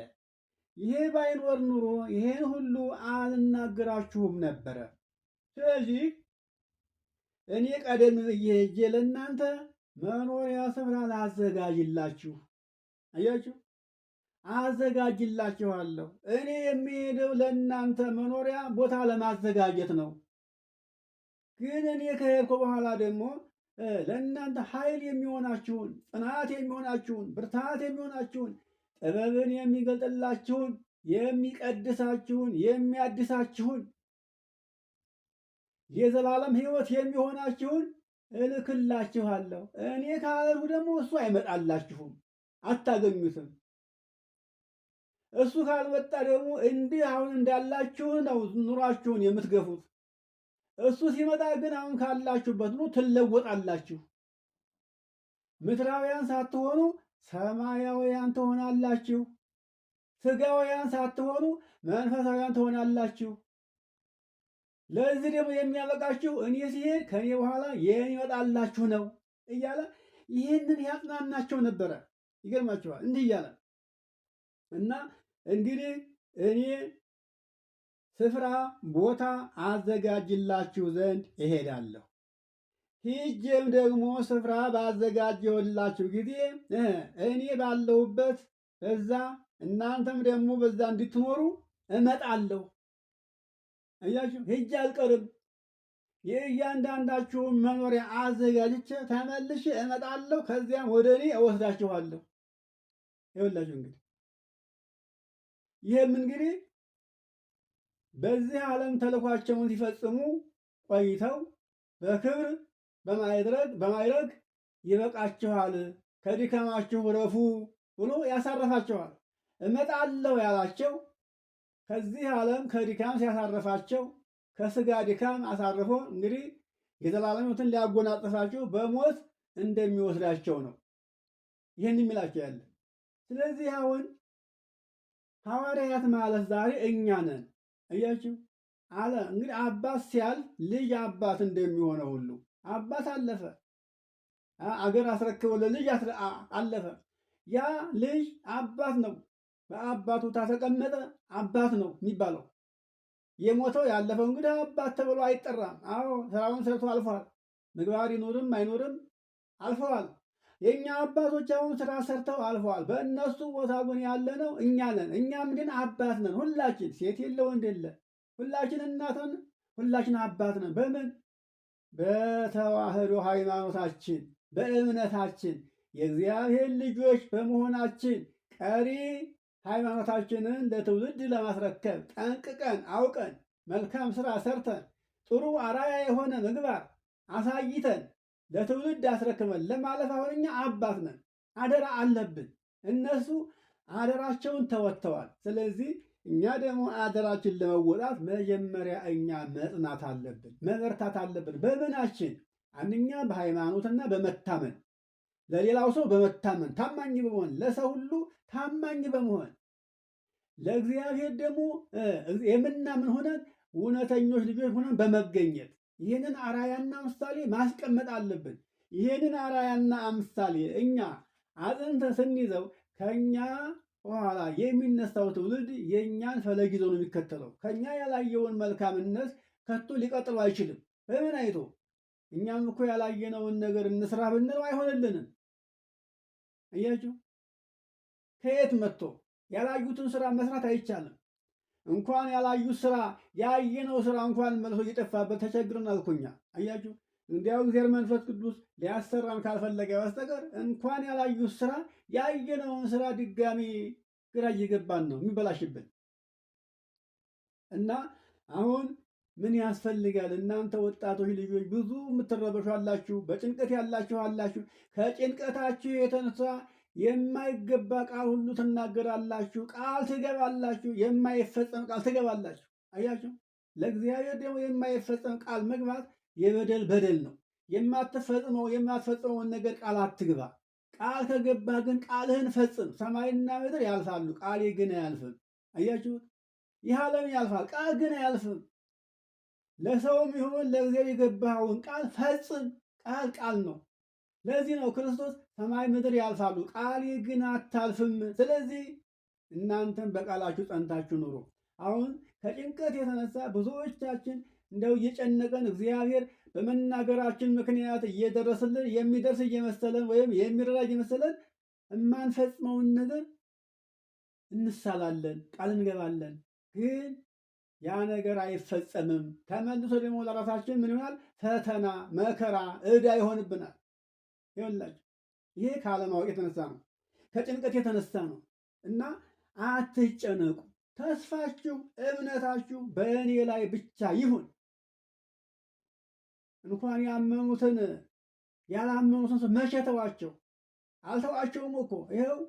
ይሄ ባይኖር ኑሮ ይሄን ሁሉ አልናገራችሁም ነበረ። ስለዚህ እኔ ቀደም ብዬ ሄጄ ለእናንተ መኖሪያ ስፍራ ላዘጋጅላችሁ። አያችሁ፣ አዘጋጅላችኋለሁ። እኔ የሚሄደው ለእናንተ መኖሪያ ቦታ ለማዘጋጀት ነው። ግን እኔ ከሄድኩ በኋላ ደግሞ ለእናንተ ኃይል የሚሆናችሁን፣ ጽናት የሚሆናችሁን፣ ብርታት የሚሆናችሁን፣ ጥበብን የሚገልጥላችሁን፣ የሚቀድሳችሁን፣ የሚያድሳችሁን፣ የዘላለም ሕይወት የሚሆናችሁን እልክላችኋለሁ። እኔ ካልሄድኩ ደግሞ እሱ አይመጣላችሁም፣ አታገኙትም። እሱ ካልመጣ ደግሞ እንዲህ አሁን እንዳላችሁ ነው ኑሯችሁን የምትገፉት። እሱ ሲመጣ ግን አሁን ካላችሁበት ኑሮ ትለወጣላችሁ። ምድራውያን ሳትሆኑ ሰማያውያን ትሆናላችሁ። ሥጋውያን ሳትሆኑ መንፈሳውያን ትሆናላችሁ። ለዚህ ደግሞ የሚያበቃችሁ እኔ ሲሄድ ከኔ በኋላ የሚመጣላችሁ ነው እያለ ይህንን ያጽናናቸው ነበረ። ይገርማችኋል። እንዲህ እያለ እና እንግዲህ እኔ ስፍራ ቦታ አዘጋጅላችሁ ዘንድ እሄዳለሁ። ሂጄም ደግሞ ስፍራ ባዘጋጀሁላችሁ ጊዜ እኔ ባለሁበት በዛ እናንተም ደግሞ በዛ እንድትኖሩ እመጣለሁ። እያችሁ ሂጄ አልቀርም። የእያንዳንዳችሁን መኖሪያ አዘጋጅቼ ተመልሼ እመጣለሁ። ከዚያም ወደ እኔ እወስዳችኋለሁ። ይኸውላችሁ እንግዲህ ይህም እንግዲህ በዚህ ዓለም ተልኳቸውን ሲፈጽሙ ቆይተው በክብር በማይረግ ይበቃችኋል፣ ከድካማችሁ ረፉ ብሎ ያሳረፋቸዋል። እመጣለሁ ያላቸው ከዚህ ዓለም ከድካም ሲያሳርፋቸው ከስጋ ድካም አሳርፎ እንግዲህ የዘላለም ሕይወትን ሊያጎናጽፋቸው በሞት እንደሚወስዳቸው ነው ይህን የሚላቸው ያለ። ስለዚህ አሁን ሐዋርያት ማለት ዛሬ እኛ ነን። እያችሁ አለ እንግዲህ አባት ሲያልፍ ልጅ አባት እንደሚሆነው ሁሉ አባት አለፈ፣ አገር አስረክበው ለልጅ አለፈ። ያ ልጅ አባት ነው። በአባቱ ተቀመጠ አባት ነው የሚባለው። የሞተው ያለፈው እንግዲህ አባት ተብሎ አይጠራም። አዎ ስራውን ሰርቶ አልፏል። ምግባር ይኖርም አይኖርም አልፈዋል። የእኛ አባቶች አሁን ስራ ሰርተው አልፈዋል። በእነሱ ቦታ ግን ያለ ነው እኛ ነን። እኛም ግን አባት ነን። ሁላችን ሴት የለ ወንድ የለ፣ ሁላችን እናት ነን፣ ሁላችን አባት ነን። በምን በተዋህዶ ሃይማኖታችን በእምነታችን የእግዚአብሔር ልጆች በመሆናችን ቀሪ ሃይማኖታችንን ለትውልድ ለማስረከብ ጠንቅቀን አውቀን መልካም ስራ ሰርተን ጥሩ አራያ የሆነ ምግባር አሳይተን ለትውልድ አስረክበን ለማለፍ አሁን እኛ አባት ነን። አደራ አለብን። እነሱ አደራቸውን ተወጥተዋል። ስለዚህ እኛ ደግሞ አደራችን ለመወጣት መጀመሪያ እኛ መጽናት አለብን፣ መበርታት አለብን። በምናችን አንደኛ በሃይማኖትና በመታመን ለሌላው ሰው በመታመን ታማኝ በመሆን ለሰው ሁሉ ታማኝ በመሆን ለእግዚአብሔር ደግሞ የምናምን ሆነን እውነተኞች ልጆች ሆነን በመገኘት ይህንን አራያና ምሳሌ ማስቀመጥ አለብን። ይህንን አራያና ምሳሌ እኛ አጽንተን ስንይዘው ከኛ በኋላ የሚነሳው ትውልድ የእኛን ፈለግ ይዞ ነው የሚከተለው። ከኛ ያላየውን መልካምነት ከቶ ሊቀጥሉ አይችልም። በምን አይቶ? እኛም እኮ ያላየነውን ነገር እንስራ ብንለው አይሆንልንም። እያችሁ ከየት መጥቶ ያላዩትን ስራ መስራት አይቻልም። እንኳን ያላዩት ስራ ያየነው ስራ እንኳን መልሶ እየጠፋበት ተቸግረን አልኩኛ። አያችሁ እንዲያው እግዚአብሔር መንፈስ ቅዱስ ሊያሰራን ካልፈለገ በስተቀር እንኳን ያላዩት ስራ ያየነውን ስራ ድጋሚ ግራ እየገባን ነው የሚበላሽብን። እና አሁን ምን ያስፈልጋል? እናንተ ወጣቶች ልጆች ብዙ የምትረበሹ አላችሁ፣ በጭንቀት ያላችሁ አላችሁ። ከጭንቀታችሁ የተነሳ የማይገባ ቃል ሁሉ ትናገራላችሁ፣ ቃል ትገባላችሁ፣ የማይፈጸም ቃል ትገባላችሁ። አያችሁ ለእግዚአብሔር ደግሞ የማይፈጸም ቃል መግባት የበደል በደል ነው። የማትፈጽመውን ነገር ቃል አትግባ። ቃል ከገባ ግን ቃልህን ፈጽም። ሰማይና ምድር ያልፋሉ፣ ቃሌ ግን አያልፍም። አያችሁት? ይህ ዓለም ያልፋል፣ ቃል ግን አያልፍም። ለሰውም ይሁን ለእግዚአብሔር የገባኸውን ቃል ፈጽም። ቃል ቃል ነው። ለዚህ ነው ክርስቶስ ሰማይ ምድር ያልፋሉ ቃሌ ግን አታልፍም። ስለዚህ እናንተም በቃላችሁ ጸንታችሁ ኑሩ። አሁን ከጭንቀት የተነሳ ብዙዎቻችን እንደው እየጨነቀን እግዚአብሔር በመናገራችን ምክንያት እየደረስልን የሚደርስ እየመሰለን ወይም የሚረዳ እየመሰለን የማንፈጽመውን ነገር እንሳላለን፣ ቃል እንገባለን፣ ግን ያ ነገር አይፈጸምም። ተመልሶ ደግሞ ለራሳችን ምን ይሆናል? ፈተና፣ መከራ፣ ዕዳ ይሆንብናል። ይኸውላችሁ ይሄ ካለማወቅ የተነሳ ነው፣ ከጭንቀት የተነሳ ነው። እና አትጨነቁ፣ ተስፋችሁ እምነታችሁ በእኔ ላይ ብቻ ይሁን። እንኳን ያመኑትን ያላመኑትን መቼ ተዋቸው? አልተዋቸውም እኮ ይኸው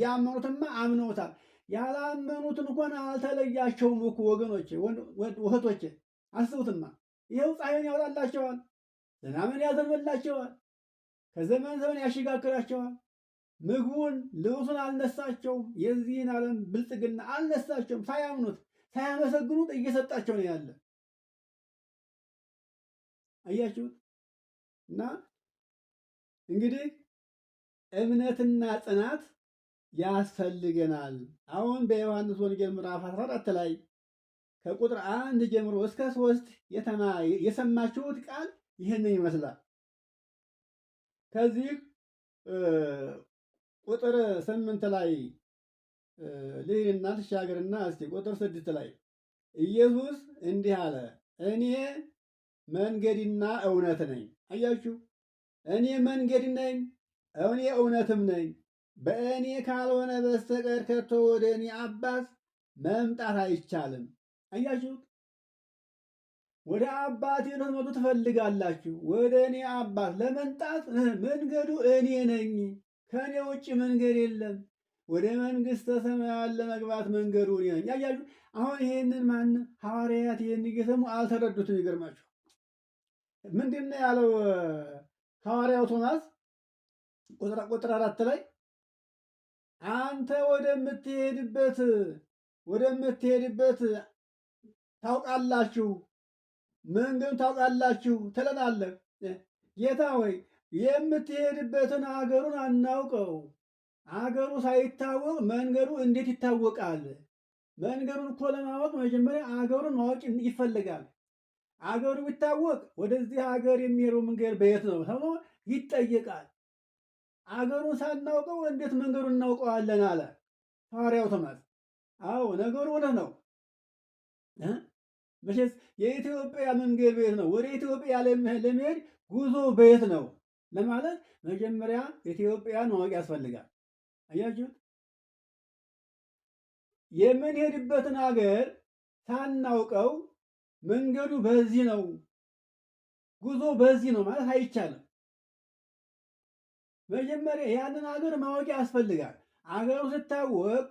ያመኑትማ አምነውታል። ያላመኑትን እንኳን አልተለያቸውም እኮ ወገኖቼ፣ እህቶቼ አስቡትማ። ይኸው ፀሐይን ያወጣላቸዋል፣ ዝናብን ያዘንብላቸዋል፣ ከዘመን ዘመን ያሸጋግራቸዋል። ምግቡን ልብሱን አልነሳቸውም። የዚህን ዓለም ብልጽግና አልነሳቸውም። ሳያምኑት ሳያመሰግኑት እየሰጣቸው ነው ያለ። አያችሁት? እና እንግዲህ እምነትና ጽናት ያስፈልገናል። አሁን በዮሐንስ ወንጌል ምዕራፍ 14 ላይ ከቁጥር 1 ጀምሮ እስከ 3 የሰማችሁት ቃል ይህንን ይመስላል። ከዚህ ቁጥር 8 ላይ ልሂድና ልሻገርና እስቲ ቁጥር 6 ላይ ኢየሱስ እንዲህ አለ፣ እኔ መንገድና እውነት ነኝ። አያችሁ፣ እኔ መንገድ ነኝ፣ እኔ እውነትም ነኝ። በእኔ ካልሆነ በስተቀር ከቶ ወደ እኔ አባት መምጣት አይቻልም። አያችሁ፣ ወደ አባቴ ልትመጡ ትፈልጋላችሁ። ወደ እኔ አባት ለመምጣት መንገዱ እኔ ነኝ። ከእኔ ውጭ መንገድ የለም። ወደ መንግሥተ ሰማያት ለመግባት መንገዱ እኔ ነኝ። አያችሁ፣ አሁን ይሄንን ሐዋርያት ይህን እየሰሙ አልተረዱትም። ይገርማችሁ ምንድን ነው ያለው ሐዋርያው ቶማስ ቁጥር 4 ላይ አንተ ወደምትሄድበት ታውቃላችሁ፣ መንገዱን ታውቃላችሁ ትለናለህ። ጌታ ሆይ የምትሄድበትን አገሩን አናውቀው። አገሩ ሳይታወቅ መንገዱ እንዴት ይታወቃል? መንገዱን እኮ ለማወቅ መጀመሪያ አገሩን ማወቅ ይፈልጋል። አገሩ ቢታወቅ ወደዚህ ሀገር የሚሄደው መንገድ በየት ነው ተብሎ ይጠየቃል። አገሩን ሳናውቀው እንዴት መንገዱን እናውቀዋለን? አለ ሐዋርያው ቶማስ። አዎ ነገሩ እውነት ነው። መቼስ የኢትዮጵያ መንገድ በየት ነው? ወደ ኢትዮጵያ ለመሄድ ጉዞ በየት ነው ለማለት መጀመሪያ ኢትዮጵያን ማወቅ ያስፈልጋል። አያችሁት? የምንሄድበትን ሀገር ሳናውቀው መንገዱ በዚህ ነው፣ ጉዞ በዚህ ነው ማለት አይቻልም። መጀመሪያ ያንን ሀገር ማወቅ ያስፈልጋል። አገሩ ስታወቅ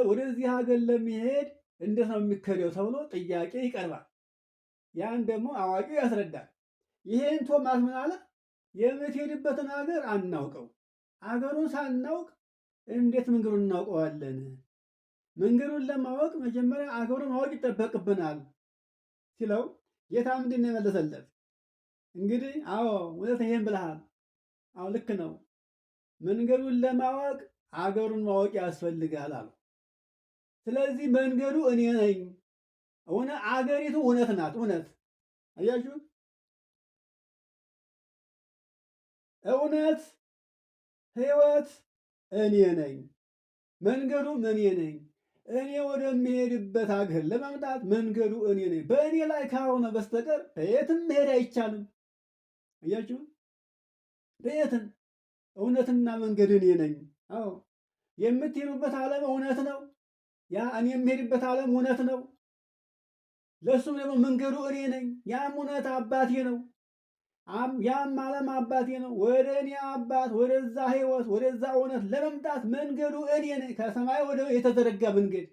ወደዚህ ሀገር ለሚሄድ እንዴት ነው የሚከደው ተብሎ ጥያቄ ይቀርባል። ያን ደግሞ አዋቂው ያስረዳል። ይሄን ቶማስ ምን አለ? የምትሄድበትን ሀገር አናውቀው። አገሩን ሳናውቅ እንዴት መንገዱን እናውቀዋለን? መንገዱን ለማወቅ መጀመሪያ አገሩን ማወቅ ይጠበቅብናል ሲለው ጌታ ምንድን ነው የመለሰለት? እንግዲህ አዎ እውነት ይሄን ብለሃል። አዎ ልክ ነው። መንገዱን ለማወቅ አገሩን ማወቅ ያስፈልጋል አሉ። ስለዚህ መንገዱ እኔ ነኝ። አገሪቱ እውነት ናት። እውነት አያችሁ፣ እውነት ሕይወት እኔ ነኝ። መንገዱም እኔ ነኝ። እኔ ወደሚሄድበት ሀገር ለመምጣት መንገዱ እኔ ነኝ። በእኔ ላይ ካልሆነ በስተቀር በየትም መሄድ አይቻልም። አያችሁ፣ በየትም እውነትና መንገድ እኔ ነኝ። አዎ የምትሄዱበት ዓለም እውነት ነው። ያ እኔ የምሄድበት ዓለም እውነት ነው። ለእሱም ደግሞ መንገዱ እኔ ነኝ። ያም እውነት አባቴ ነው። ያም ዓለም አባቴ ነው። ወደ እኔ አባት፣ ወደዛ ሕይወት፣ ወደዛ እውነት ለመምጣት መንገዱ እኔ ነኝ። ከሰማይ ወደ የተዘረጋ መንገድ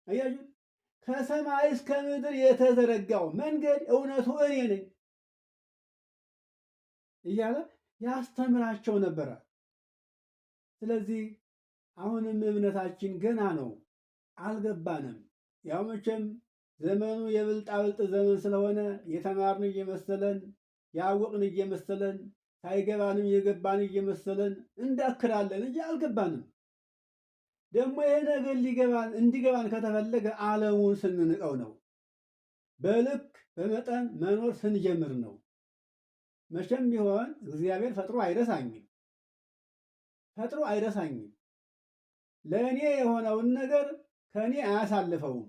አያችሁ፣ ከሰማይ እስከ ምድር የተዘረጋው መንገድ እውነቱ እኔ ነኝ እያለ ያስተምራቸው ነበረ። ስለዚህ አሁንም እምነታችን ገና ነው፣ አልገባንም። ያው መቼም ዘመኑ የብልጣብልጥ ዘመን ስለሆነ የተማርን እየመሰለን ያወቅን እየመሰለን ሳይገባንም የገባን እየመሰለን እንዳክራለን እንጂ አልገባንም። ደግሞ ይሄ ነገር እንዲገባን ከተፈለገ ዓለሙን ስንንቀው ነው። በልክ በመጠን መኖር ስንጀምር ነው። መቼም ቢሆን እግዚአብሔር ፈጥሮ አይረሳኝም። ለእኔ የሆነውን ነገር ከእኔ አያሳልፈውም።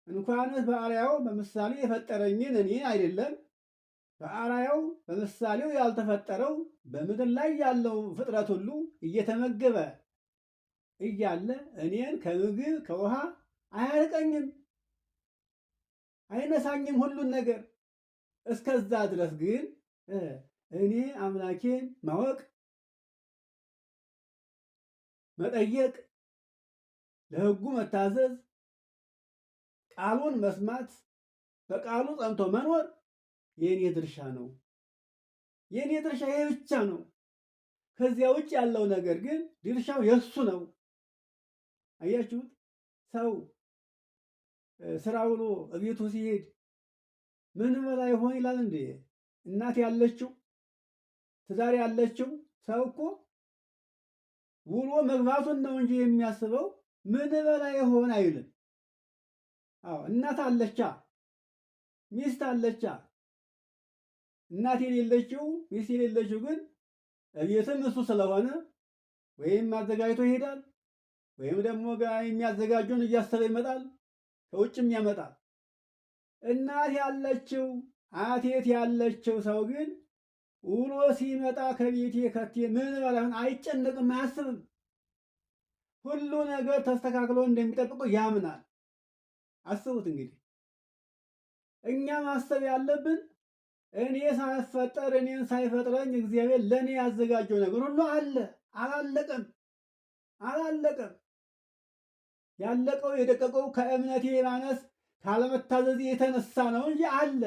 እንኳንስ በአርአያው በምሳሌ የፈጠረኝን እኔ አይደለም በአርአያው በምሳሌው ያልተፈጠረው በምድር ላይ ያለው ፍጥረት ሁሉ እየተመገበ እያለ እኔን ከምግብ ከውሃ አያርቀኝም፣ አይነሳኝም ሁሉን ነገር። እስከዛ ድረስ ግን እኔ አምላኬን ማወቅ፣ መጠየቅ፣ ለሕጉ መታዘዝ፣ ቃሉን መስማት፣ በቃሉ ጸንቶ መኖር የኔ ድርሻ ነው። የኔ ድርሻ ይሄ ብቻ ነው። ከዚያ ውጭ ያለው ነገር ግን ድርሻው የሱ ነው። አያችሁት? ሰው ስራ ውሎ እቤቱ ሲሄድ ምን በላ ይሆን ይላል እንዴ? እናት ያለችው ትዳር ያለችው ሰው እኮ ውሎ መግባቱን ነው እንጂ የሚያስበው ምን በላ ይሆን አይልም። አዎ እናት አለቻ፣ ሚስት አለቻ። እናት የሌለችው ሚስት የሌለችው ግን ቤትም እሱ ስለሆነ ወይም አዘጋጅቶ ይሄዳል ወይም ደግሞ የሚያዘጋጀውን እያሰበ ይመጣል፣ ከውጭም ያመጣል። እናት ያለችው አቴት ያለችው ሰው ግን ውሎ ሲመጣ ከቤቴ ከቴ ምን በላን አይጨነቅም፣ አያስብም። ሁሉ ነገር ተስተካክሎ እንደሚጠብቀው ያምናል። አስቡት እንግዲህ እኛ ማሰብ ያለብን እኔ ሳይፈጠር እኔን ሳይፈጥረኝ እግዚአብሔር ለእኔ ያዘጋጀው ነገር ሁሉ አለ። አላለቀም አላለቀም። ያለቀው የደቀቀው ከእምነቴ ማነስ ካለመታዘዝ የተነሳ ነው እንጂ አለ።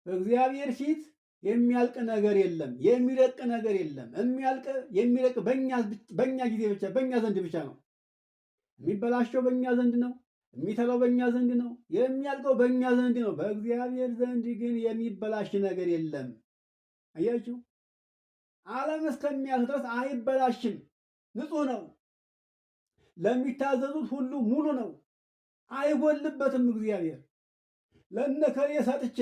በእግዚአብሔር ፊት የሚያልቅ ነገር የለም፣ የሚረቅ ነገር የለም። የሚረቅ በእኛ ጊዜ ብቻ በእኛ ዘንድ ብቻ ነው። የሚበላሸው በእኛ ዘንድ ነው። የሚተለው በእኛ ዘንድ ነው። የሚያልቀው በእኛ ዘንድ ነው። በእግዚአብሔር ዘንድ ግን የሚበላሽ ነገር የለም። አያችሁ፣ ዓለም እስከሚያልቅ ድረስ አይበላሽም፣ ንጹሕ ነው። ለሚታዘዙት ሁሉ ሙሉ ነው፣ አይጎልበትም። እግዚአብሔር ለእነከሌ ሰጥቼ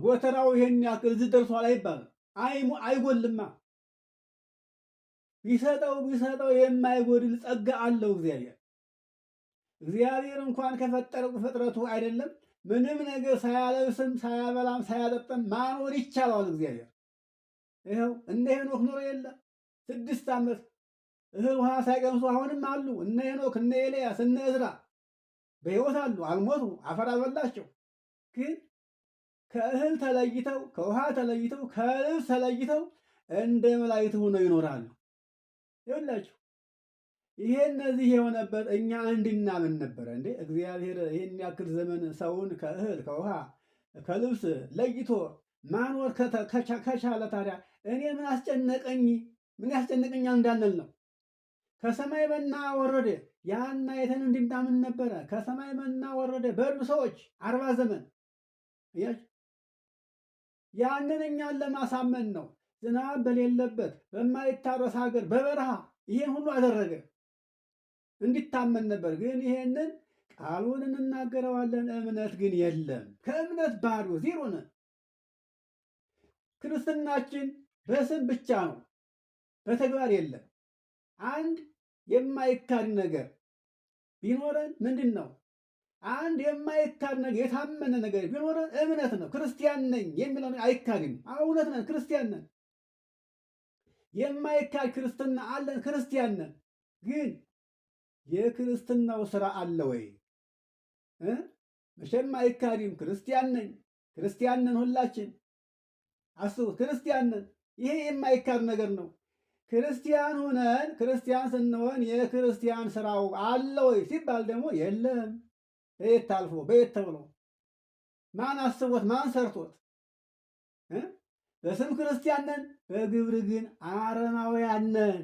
ጎተራው ይሄን ያክል እዚህ ደርሷል አይባልም። አይጎልማ። ቢሰጠው የማይጎድል ጸጋ አለው እግዚአብሔር። እግዚአብሔር እንኳን ከፈጠረው ፍጥረቱ አይደለም ምንም ነገር ሳያለብስም ሳያበላም ሳያጠጣም ማኖር ይቻላል እግዚአብሔር። ይኸው እነ ሄኖክ ኖሮ የለ 6 ዓመት እህል ውሃ ሳይቀምሱ አሁንም አሉ። እነ ሄኖክ እነ ኤልያስ እነ እዝራ በሕይወት አሉ፣ አልሞቱ፣ አፈር አልበላቸው። ግን ከእህል ተለይተው ከውሃ ተለይተው ከልብስ ተለይተው እንደ መላእክት ሆነው ይኖራሉ። ይኸውላችሁ ይሄ እነዚህ የሆነበት እኛ እንድናምን ነበረ እንዴ። እግዚአብሔር ይህን ያክል ዘመን ሰውን ከእህል ከውሃ ከልብስ ለይቶ ማኖር ከቻለ ታዲያ እኔ ምን አስጨነቀኝ ምን ያስጨነቀኛል እንዳንል ነው። ከሰማይ መና ወረደ፣ ያን አይተን እንድናምን ነበረ። ከሰማይ መና ወረደ በሉ ሰዎች 40 ዘመን ያንን እኛን ለማሳመን ነው። ዝናብ በሌለበት በማይታረስ ሀገር በበረሃ ይሄን ሁሉ አደረገ እንዲታመን ነበር። ግን ይሄንን ቃሉን እንናገረዋለን፣ እምነት ግን የለም። ከእምነት ባዶ ዜሮ ነን። ክርስትናችን በስም ብቻ ነው፣ በተግባር የለም። አንድ የማይካድ ነገር ቢኖረን ምንድን ነው? አንድ የማይካድ ነገር የታመነ ነገር ቢኖረን እምነት ነው። ክርስቲያን ነኝ የሚለው አይካድም። እውነት ነን፣ ክርስቲያን ነን። የማይካድ ክርስትና አለን፣ ክርስቲያን ነን። ግን የክርስትናው ስራ አለ ወይ? መቼም አይካድም። ክርስቲያን ነኝ፣ ክርስቲያን ነን ሁላችን። አስቡ፣ ክርስቲያን ነን። ይሄ የማይካድ ነገር ነው። ክርስቲያን ሆነን ክርስቲያን ስንሆን የክርስቲያን ስራው አለ ወይ ሲባል ደግሞ የለም። በየት ታልፎ በየት ተብሎ ማን አስቦት ማን ሰርቶት? በስም ክርስቲያን ነን፣ በግብር ግን አረማውያን ነን።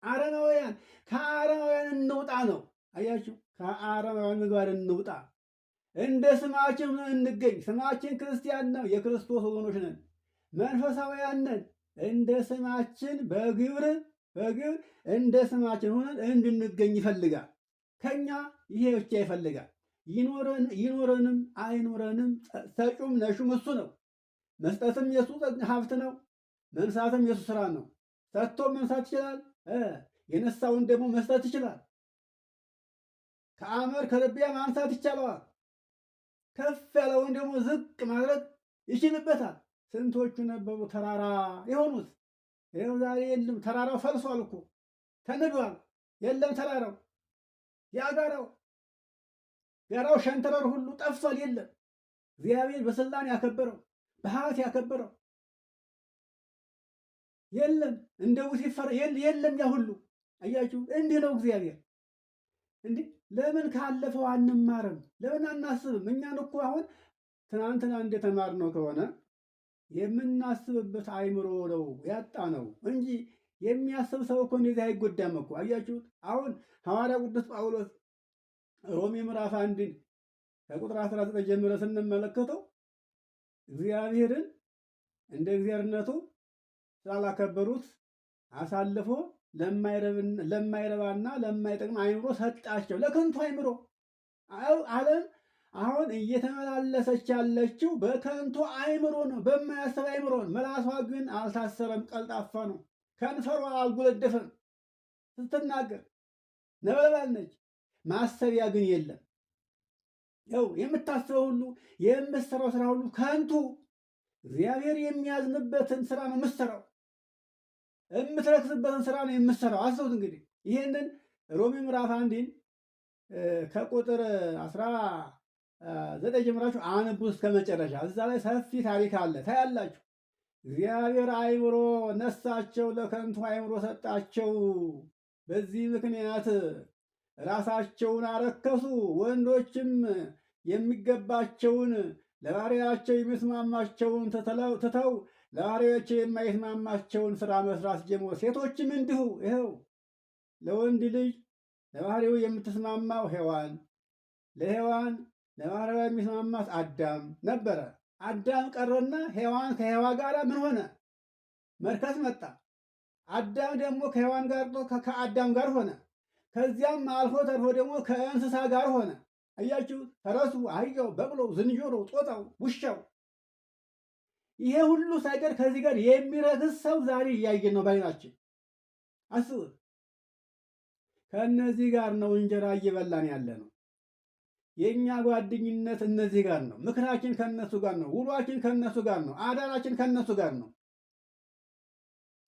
አረማውያን ከአረማውያን እንውጣ ነው። አያችሁ፣ ከአረማውያን ምግባር እንውጣ፣ እንደ ስማችን እንገኝ። ስማችን ክርስቲያን ነው፣ የክርስቶስ ወገኖች ነን፣ መንፈሳውያን ነን። እንደ ስማችን በግብር እንደ ስማችን ሆነን እንድንገኝ ይፈልጋል። ከኛ ይሄ ብቻ ይፈልጋል። ይኖረንም አይኖረንም ሰጩም ነሹም እሱ ነው። መስጠትም የሱ ሀብት ነው፣ መንሳትም የሱ ስራ ነው። ሰጥቶ መንሳት ይችላል፣ የነሳውን ደግሞ መስጠት ይችላል። ከአመር ከርቢያ ማንሳት ይቻለዋል። ከፍ ያለውን ደግሞ ዝቅ ማድረግ ይችልበታል። ስንቶቹ ነበሩ ተራራ የሆኑት? ይኸው ዛሬ የለም። ተራራው ፈልሷል እኮ ተንዷል። የለም ተራራው ጋራው ሸንተረር ሁሉ ጠፍቷል። የለም። እግዚአብሔር በስልጣን ያከበረው በሀብት ያከበረው የለም። እንደ ውሲፈር የለም። ያ ሁሉ አያችሁ፣ እንዲህ ነው እግዚአብሔር። እንዲህ ለምን ካለፈው አንማርም? ለምን አናስብም? እኛን እኮ አሁን ትናንትና እንደተማርነው ከሆነ የምናስብበት አይምሮ ነው ያጣ ነው እንጂ የሚያስብ ሰው እኮ እንደዚህ አይጎዳም እኮ። አያችሁት? አሁን ሐዋርያ ቅዱስ ጳውሎስ ሮሜ ምዕራፍ 1 ከቁጥር 19 ጀምሮ ስንመለከተው እግዚአብሔርን እንደ እግዚአብሔርነቱ ስላላከበሩት አሳልፎ ለማይረባና ለማይጠቅም አይምሮ ሰጣቸው። ለከንቱ አይምሮ ዓለም አሁን እየተመላለሰች ያለችው በከንቱ አይምሮ ነው፣ በማያሰብ አይምሮ ነው። ምላሷ ግን አልታሰረም፣ ቀልጣፋ ነው። ከንፈሯ አልጎለደፈም። ስትናገር ነበልባል ነች። ማሰቢያ ግን የለም። ያው የምታስበው ሁሉ የምትሰራው ስራ ሁሉ ከንቱ፣ እግዚአብሔር የሚያዝንበትን ስራ ነው የምትሰራው። የምትረክስበትን ስራ ነው የምትሰራው። አስቡት እንግዲህ ይህንን ሮሜ ምዕራፍ 1 ከቁጥር 19 ጀምራችሁ አንቡ እስከ መጨረሻ። እዛ ላይ ሰፊ ታሪክ አለ ታያላችሁ። እግዚአብሔር አይምሮ ነሳቸው፣ ለከንቱ አይምሮ ሰጣቸው። በዚህ ምክንያት ራሳቸውን አረከሱ። ወንዶችም የሚገባቸውን ለባሪያቸው የሚስማማቸውን ትተው ለባሪያቸው የማይስማማቸውን ስራ መስራት ጀመሩ። ሴቶችም እንዲሁ ይኸው ለወንድ ልጅ ለባህሪው የምትስማማው ሔዋን፣ ለሔዋን ለባህሪዋ የሚስማማት አዳም ነበረ። አዳም ቀረና ሔዋን ከሔዋ ጋር ምን ሆነ? መርከስ መጣ። አዳም ደግሞ ከሔዋን ጋር ከአዳም ጋር ሆነ። ከዚያም አልፎ ተርፎ ደግሞ ከእንስሳ ጋር ሆነ። አያችሁ፣ ፈረሱ፣ አህያው፣ በቅሎው፣ ዝንጀሮ፣ ጦጣው፣ ውሻው፣ ይሄ ሁሉ ሳይቀር ከዚህ ጋር የሚረክስ ሰው ዛሬ እያየን ነው ባይናችን። አስቡት። ከእነዚህ ጋር ነው እንጀራ እየበላን ያለ ነው። የእኛ ጓደኝነት እነዚህ ጋር ነው። ምክራችን ከነሱ ጋር ነው። ውሏችን ከነሱ ጋር ነው። አዳራችን ከነሱ ጋር ነው።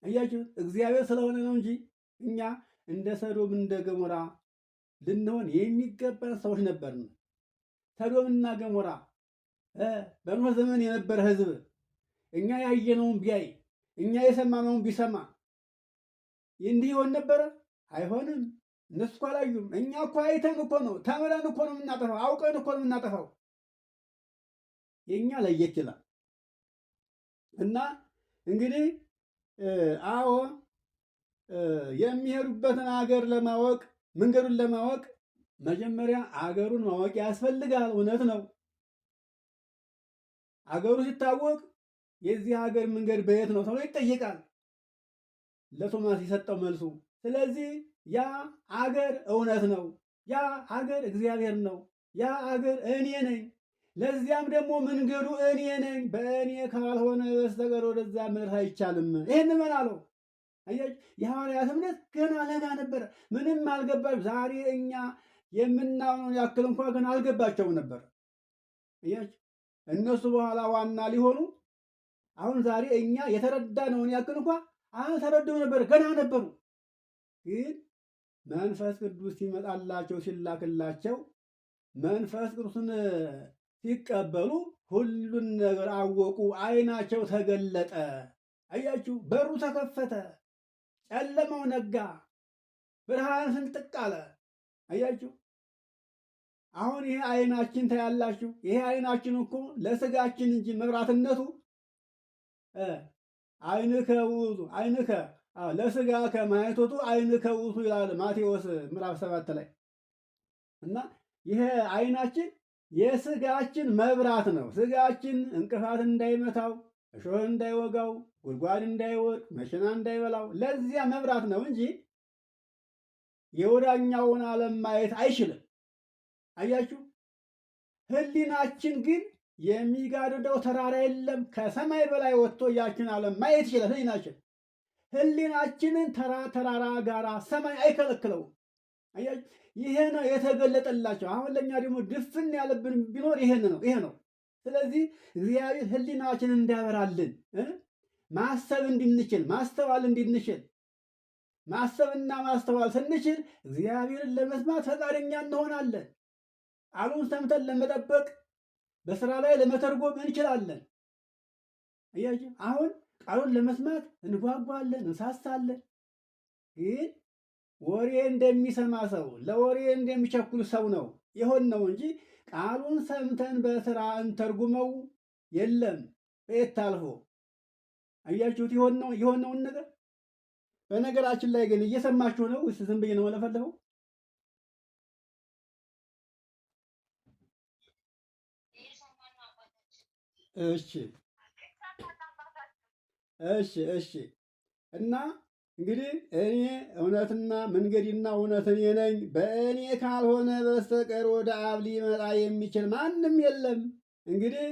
አያችሁ፣ እግዚአብሔር ስለሆነ ነው እንጂ እኛ እንደ ሰዶም እንደ ገሞራ ልንሆን የሚገባን ሰዎች ነበርን። ሰዶምና ገሞራ በኖህ ዘመን የነበረ ሕዝብ እኛ ያየነውን ቢያይ እኛ የሰማነውን ቢሰማ እንዲህ ይሆን ነበረ? አይሆንም። እነሱ እኮ አላዩም። እኛ እኮ አይተን እኮ ነው፣ ተምረን እኮ ነው የምናጠፋው፣ አውቀን እኮ ነው የምናጠፋው። የእኛ ለየት ይላል እና እንግዲህ አዎ የሚሄዱበትን አገር ለማወቅ መንገዱን ለማወቅ መጀመሪያ አገሩን ማወቅ ያስፈልጋል። እውነት ነው። አገሩ ሲታወቅ የዚህ ሀገር መንገድ በየት ነው ተብሎ ይጠይቃል። ለቶማስ የሰጠው መልሱ። ስለዚህ ያ አገር እውነት ነው፣ ያ አገር እግዚአብሔር ነው፣ ያ አገር እኔ ነኝ፣ ለዚያም ደግሞ መንገዱ እኔ ነኝ፣ በእኔ ካልሆነ በስተቀር ወደዛ መድረስ አይቻልም። ይህን ምን አለው? የሐዋርያት እምነት ገና ለጋ ነበረ፣ ምንም አልገባም። ዛሬ እኛ የምናምነውን ያክል እንኳ ገና አልገባቸውም ነበር። እነሱ በኋላ ዋና ሊሆኑ አሁን ዛሬ እኛ የተረዳነውን ያክል እንኳ አልተረዱም ነበር፣ ገና ነበሩ። ግን መንፈስ ቅዱስ ሲመጣላቸው ሲላክላቸው መንፈስ ቅዱስን ሲቀበሉ ሁሉን ነገር አወቁ። ዓይናቸው ተገለጠ። አያችሁ፣ በሩ ተከፈተ፣ ጨለማው ነጋ፣ ብርሃን ፍንጥቅ አለ። አያችሁ፣ አሁን ይሄ ዓይናችን ታያላችሁ። ይሄ ዓይናችን እኮ ለስጋችን እንጂ መብራትነቱ ዓይንከ ውእቱ ዓይንከ ለስጋከ ማየቶቱ ዓይንከ ውእቱ ይላል ማቴዎስ ምዕራፍ 7 ላይ እና ይሄ ዓይናችን የስጋችን መብራት ነው። ስጋችን እንቅፋት እንዳይመታው፣ እሾህ እንዳይወጋው፣ ጉድጓድ እንዳይወድቅ፣ መሽና እንዳይበላው ለዚያ መብራት ነው እንጂ የወዳኛውን ዓለም ማየት አይችልም። አያችሁ፣ ህሊናችን ግን የሚጋርደው ተራራ የለም። ከሰማይ በላይ ወጥቶ ያችን ዓለም ማየት ይችላል። ህሊናችንን ተራራ ጋራ ሰማይ አይከለክለውም። አያችሁ፣ ይሄ ነው የተገለጠላቸው። አሁን ለእኛ ደግሞ ድፍን ያለብን ቢኖር ይሄ ነው። ስለዚህ እግዚአብሔር ህሊናችንን እንዲያበራልን ማሰብ እንድንችል ማስተዋል እንድንችል ማሰብና ማስተዋል ስንችል እግዚአብሔርን ለመስማት ፈቃደኛ እንሆናለን። ቃሉን ሰምተን ለመጠበቅ በስራ ላይ ለመተርጎም እንችላለን። አያችሁ፣ አሁን ቃሉን ለመስማት እንጓጓለን፣ እንሳሳለን። ግን ወሬ እንደሚሰማ ሰው ለወሬ እንደሚቸኩል ሰው ነው የሆነው እንጂ ቃሉን ሰምተን በስራ እንተርጉመው የለም። ቤት ታልፎ አያችሁት የሆነውን ነገር። በነገራችን ላይ ግን እየሰማችሁ ነው ወይስ ዝም ብዬ ነው ለፈለፈው? እሺ እና እንግዲህ እኔ እውነትና መንገድና እውነት እኔ ነኝ፣ በእኔ ካልሆነ በስተቀር ወደ አብ ሊመጣ የሚችል ማንም የለም። እንግዲህ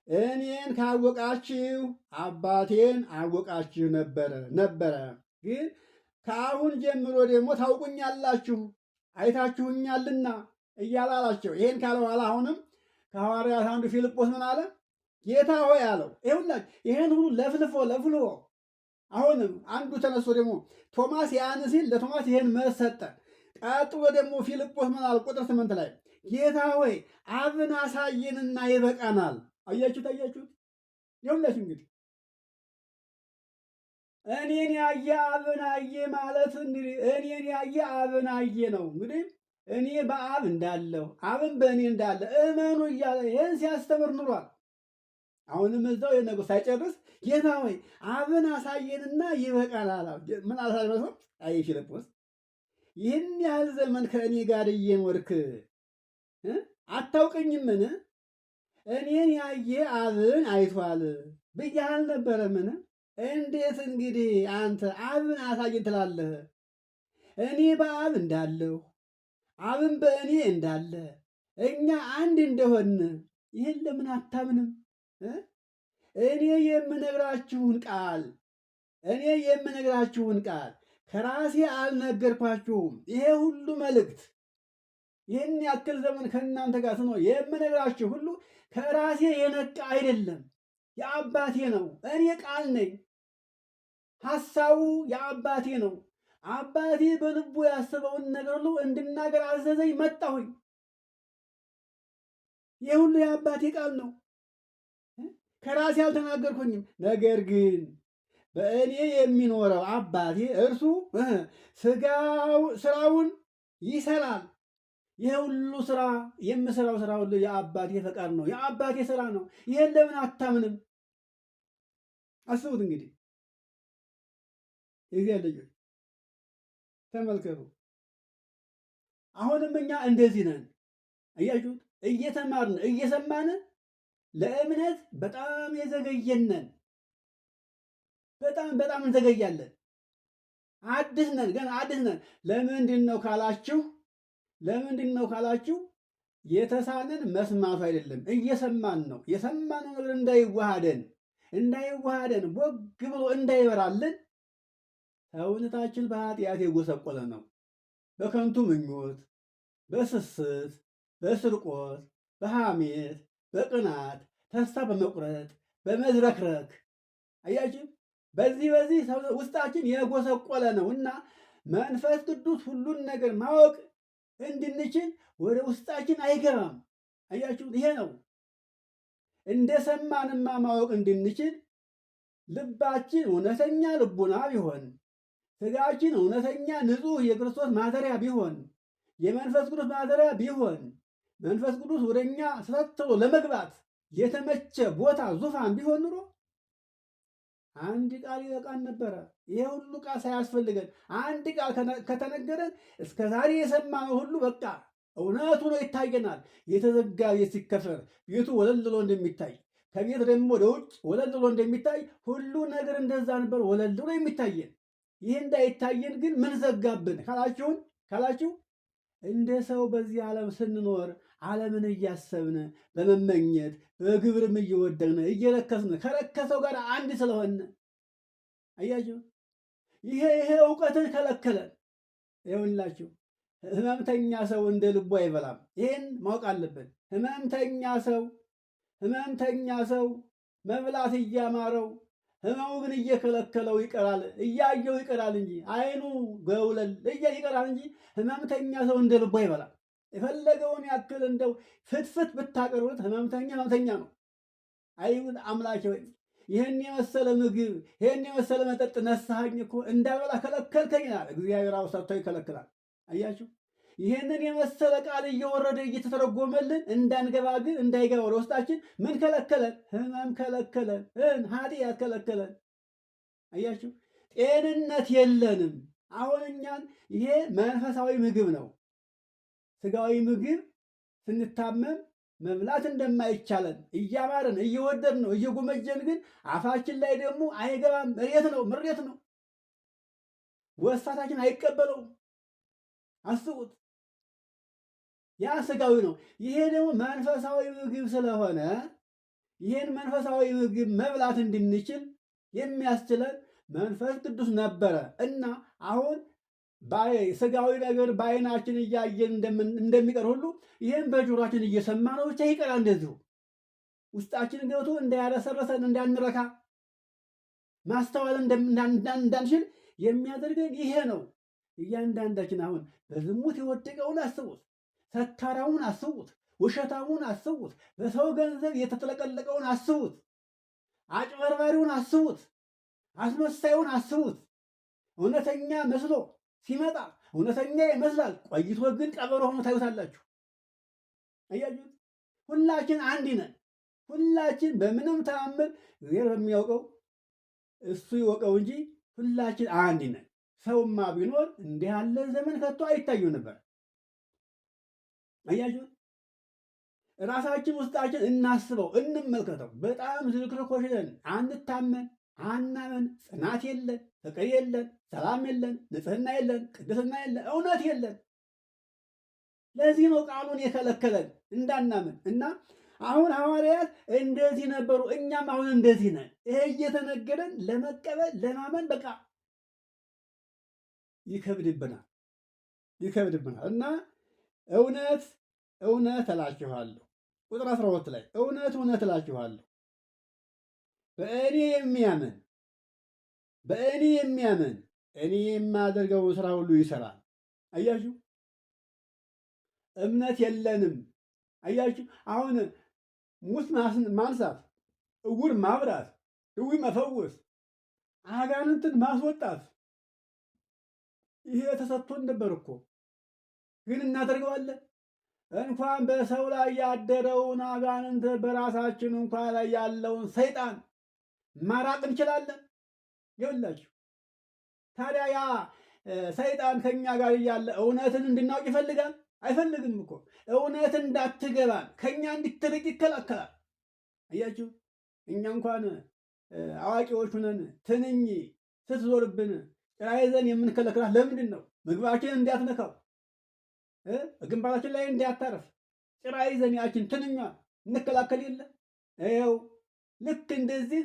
እኔን ካወቃችሁ አባቴን አወቃችሁ ነበረ። ግን ከአሁን ጀምሮ ደግሞ ታውቁኛላችሁ አይታችሁኛልና እያለ አላቸው። ይሄን ካለ በኋላ አሁንም ከሐዋርያት አንዱ ፊልጶስ ምን አለ? ጌታ ሆይ አለው። ይኸውላችሁ ይሄን ሁሉ ለፍልፎ አሁንም አንዱ ተነስቶ ደግሞ ቶማስ ያን ሲል ለቶማስ ይሄን መልስ ሰጠ። ቀጥሎ ደግሞ ፊልጶስ ምን አለ? ቁጥር 8 ላይ ጌታ ሆይ አብን አሳየንና ይበቃናል። አያችሁት? ይኸውላችሁ እንግዲህ እኔን ያየ አብን አየ ማለት እንግዲህ እኔን ያየ አብን አየ ነው። እንግዲህ እኔ በአብ እንዳለሁ አብን በእኔ እንዳለ እመኑ እያለ ይህን ሲያስተምር ኑሯል። አሁንም እዛው የነገው ሳይጨርስ ጌታ ሆይ አብን አሳየንና ይበቃናል። ምን አሳየን? አይ ፊልጶስ ይህን ያህል ዘመን ከእኔ ጋር እየኖርክ አታውቀኝምን? እኔን ያየ አብን አይቷል ብዬህ አልነበረምን? እንዴት እንግዲህ አንተ አብን አሳየን ትላለህ? እኔ በአብ እንዳለሁ አብን በእኔ እንዳለ እኛ አንድ እንደሆን ይህን ለምን አታምንም? እኔ የምነግራችሁን ቃል ከራሴ አልነገርኳችሁም። ይሄ ሁሉ መልእክት ይህን ያክል ዘመን ከእናንተ ጋር ስኖር የምነግራችሁ ሁሉ ከራሴ የነቃ አይደለም፣ የአባቴ ነው። እኔ ቃል ነኝ፣ ሐሳቡ የአባቴ ነው። አባቴ በልቡ ያስበውን ነገር ሁሉ እንድናገር አዘዘኝ፣ መጣሁኝ። ይህ ሁሉ የአባቴ ቃል ነው፣ ከራሴ አልተናገርኩኝም። ነገር ግን በእኔ የሚኖረው አባቴ እርሱ ስራውን ይሰራል። ይህ ሁሉ ስራ የምሰራው ስራ ሁሉ የአባቴ ፈቃድ ነው፣ የአባቴ ስራ ነው። ይህን ለምን አታምንም? አስቡት እንግዲህ የዚያ ልጆች ተመልከቱ። አሁንም እኛ እንደዚህ ነን። አያችሁት? እየተማርን እየሰማን ለእምነት በጣም የዘገየነን፣ በጣም እንዘገያለን። አዲስ ነን፣ ገና አዲስ ነን። ለምንድን ነው ካላችሁ የተሳነን መስማቱ አይደለም፣ እየሰማን ነው። የሰማነው ነገር እንዳይዋሃደን ቦግ ብሎ እንዳይበራልን ሰውነታችን በኃጢአት የጎሰቆለ ነው። በከንቱ ምኞት፣ በስስት፣ በስርቆት፣ በሐሜት፣ በቅናት፣ ተስፋ በመቁረጥ፣ በመዝረክረክ አያችሁ፣ በዚህ ውስጣችን የጎሰቆለ ነው እና መንፈስ ቅዱስ ሁሉን ነገር ማወቅ እንድንችል ወደ ውስጣችን አይገባም። አያችሁ፣ ይሄ ነው። እንደሰማንማ ማወቅ እንድንችል ልባችን እውነተኛ ልቡና ቢሆን፣ ስጋችን እውነተኛ ንጹሕ የክርስቶስ ማደሪያ ቢሆን፣ የመንፈስ ቅዱስ ማደሪያ ቢሆን፣ መንፈስ ቅዱስ ወደኛ ሰተሎ ለመግባት የተመቸ ቦታ ዙፋን ቢሆን ኑሮ አንድ ቃል ይበቃን ነበረ። ይሄ ሁሉ ቃል ሳያስፈልገን አንድ ቃል ከተነገረን እስከ ዛሬ የሰማነው ሁሉ በቃ እውነቱ ነው ይታየናል። የተዘጋ ቤት ሲከፈት ቤቱ ወለል ብሎ እንደሚታይ፣ ከቤት ደግሞ ወደ ውጭ ወለል ብሎ እንደሚታይ ሁሉ ነገር እንደዛ ነበር ወለል ብሎ የሚታየን። ይህ እንዳይታየን ግን ምን ዘጋብን ካላችሁ እንደ ሰው በዚህ ዓለም ስንኖር ዓለምን እያሰብን በመመኘት በግብርም እየወደቅን እየረከስን ከረከሰው ጋር አንድ ስለሆነ አያችሁ፣ ይሄ እውቀትን ከለከለን። ይኸውላችሁ ህመምተኛ ሰው እንደ ልቡ አይበላም። ይሄን ማወቅ አለብን። ህመምተኛ ሰው መብላት እያማረው ህመሙ ግን እየከለከለው ይቀራል፣ እያየው ይቀራል እንጂ አይኑ ገውለል ይቀራል እንጂ ህመምተኛ ሰው እንደ ልቡ አይበላም። የፈለገውን ያክል እንደው ፍትፍት ብታቀርቡት ህመምተኛ ነው። አይሁን አምላኬ ወይ ይህን የመሰለ ምግብ ይህን የመሰለ መጠጥ ነሳኸኝ እኮ እንዳልበላ ከለከልከኝ ይላል እግዚአብሔር። አውሳቶ ይከለክላል። አያችሁ፣ ይህንን የመሰለ ቃል እየወረደ እየተተረጎመልን እንዳንገባ ግን እንዳይገባ ወደ ውስጣችን ምን ከለከለን? ህመም ከለከለን፣ ኃጢአት ከለከለን። አያችሁ፣ ጤንነት የለንም። አሁን እኛን ይሄ መንፈሳዊ ምግብ ነው። ስጋዊ ምግብ ስንታመም መብላት እንደማይቻለን እያማረን እየወደድን ነው፣ እየጎመጀን ግን አፋችን ላይ ደግሞ አይገባም። ምሬት ነው። ወስፋታችን አይቀበለውም። አስቡት። ያ ስጋዊ ነው። ይሄ ደግሞ መንፈሳዊ ምግብ ስለሆነ ይህን መንፈሳዊ ምግብ መብላት እንድንችል የሚያስችለን መንፈስ ቅዱስ ነበረ እና አሁን ስጋዊ ነገር በዓይናችን እያየን እንደሚቀር ሁሉ ይህን በጆሯችን እየሰማ ነው ብቻ ይቀራል። እንደዚሁ ውስጣችን ገብቶ እንዳያረሰረሰን እንዳንረካ ማስተዋል እንዳንችል የሚያደርገን ይሄ ነው። እያንዳንዳችን አሁን በዝሙት የወደቀውን አስቡት፣ ሰካራውን አስቡት፣ ውሸታሙን አስቡት፣ በሰው ገንዘብ የተጥለቀለቀውን አስቡት፣ አጭበርባሪውን አስቡት፣ አስመሳዩን አስቡት። እውነተኛ መስሎ ሲመጣ እውነተኛ ይመስላል፣ ቆይቶ ግን ቀበሮ ሆኖ ታዩታላችሁ። አያችሁት? ሁላችን አንድ ነን። ሁላችን በምንም ተአምር እግዚአብሔር በሚያውቀው እሱ ይወቀው እንጂ ሁላችን አንድ ነን። ሰውማ ቢኖር እንዲህ ያለ ዘመን ከቶ አይታዩ ነበር። አያችሁት? ራሳችን ውስጣችን እናስበው፣ እንመልከተው። በጣም ዝርክርኮች ነን። አንታመን፣ አናመን፣ ጽናት የለን፣ ፍቅር የለን፣ ሰላም የለን፣ ንጽህና የለን፣ ቅድስና የለን፣ እውነት የለን። ለዚህ ነው ቃሉን የከለከለን እንዳናምን እና አሁን ሐዋርያት እንደዚህ ነበሩ፣ እኛም አሁን እንደዚህ ነን። ይሄ እየተነገረን ለመቀበል ለማመን በቃ ይከብድብናል እና እውነት እውነት እላችኋለሁ፣ ቁጥር 12 ላይ እውነት እውነት እላችኋለሁ በእኔ የሚያምን እኔ የማደርገውን ስራ ሁሉ ይሰራል። አያችሁ፣ እምነት የለንም። አያችሁ፣ አሁን ሙት ማንሳት፣ እውር ማብራት፣ ድውይ መፈወስ፣ አጋንንትን ማስወጣት ይሄ ተሰጥቶን ነበር እኮ፣ ግን እናደርገዋለን? እንኳን በሰው ላይ ያደረውን አጋንንት በራሳችን እንኳን ላይ ያለውን ሰይጣን ማራቅ እንችላለን? ይኸውላችሁ፣ ታዲያ ያ ሰይጣን ከኛ ጋር እያለ እውነትን እንድናውቅ ይፈልጋል? አይፈልግም እኮ። እውነት እንዳትገባን ከኛ እንድትርቅ ይከላከላል። አያችሁ፣ እኛ እንኳን አዋቂዎች ነን። ትንኝ ስትዞርብን ጭራ ይዘን የምንከለክላት ለምንድን ነው? ምግባችን እንዲያትነካው፣ ግንባራችን ላይ እንዲያታረፍ ጭራ ይዘን ያችን ትንኛ እንከላከል የለ? ይኸው ልክ እንደዚህ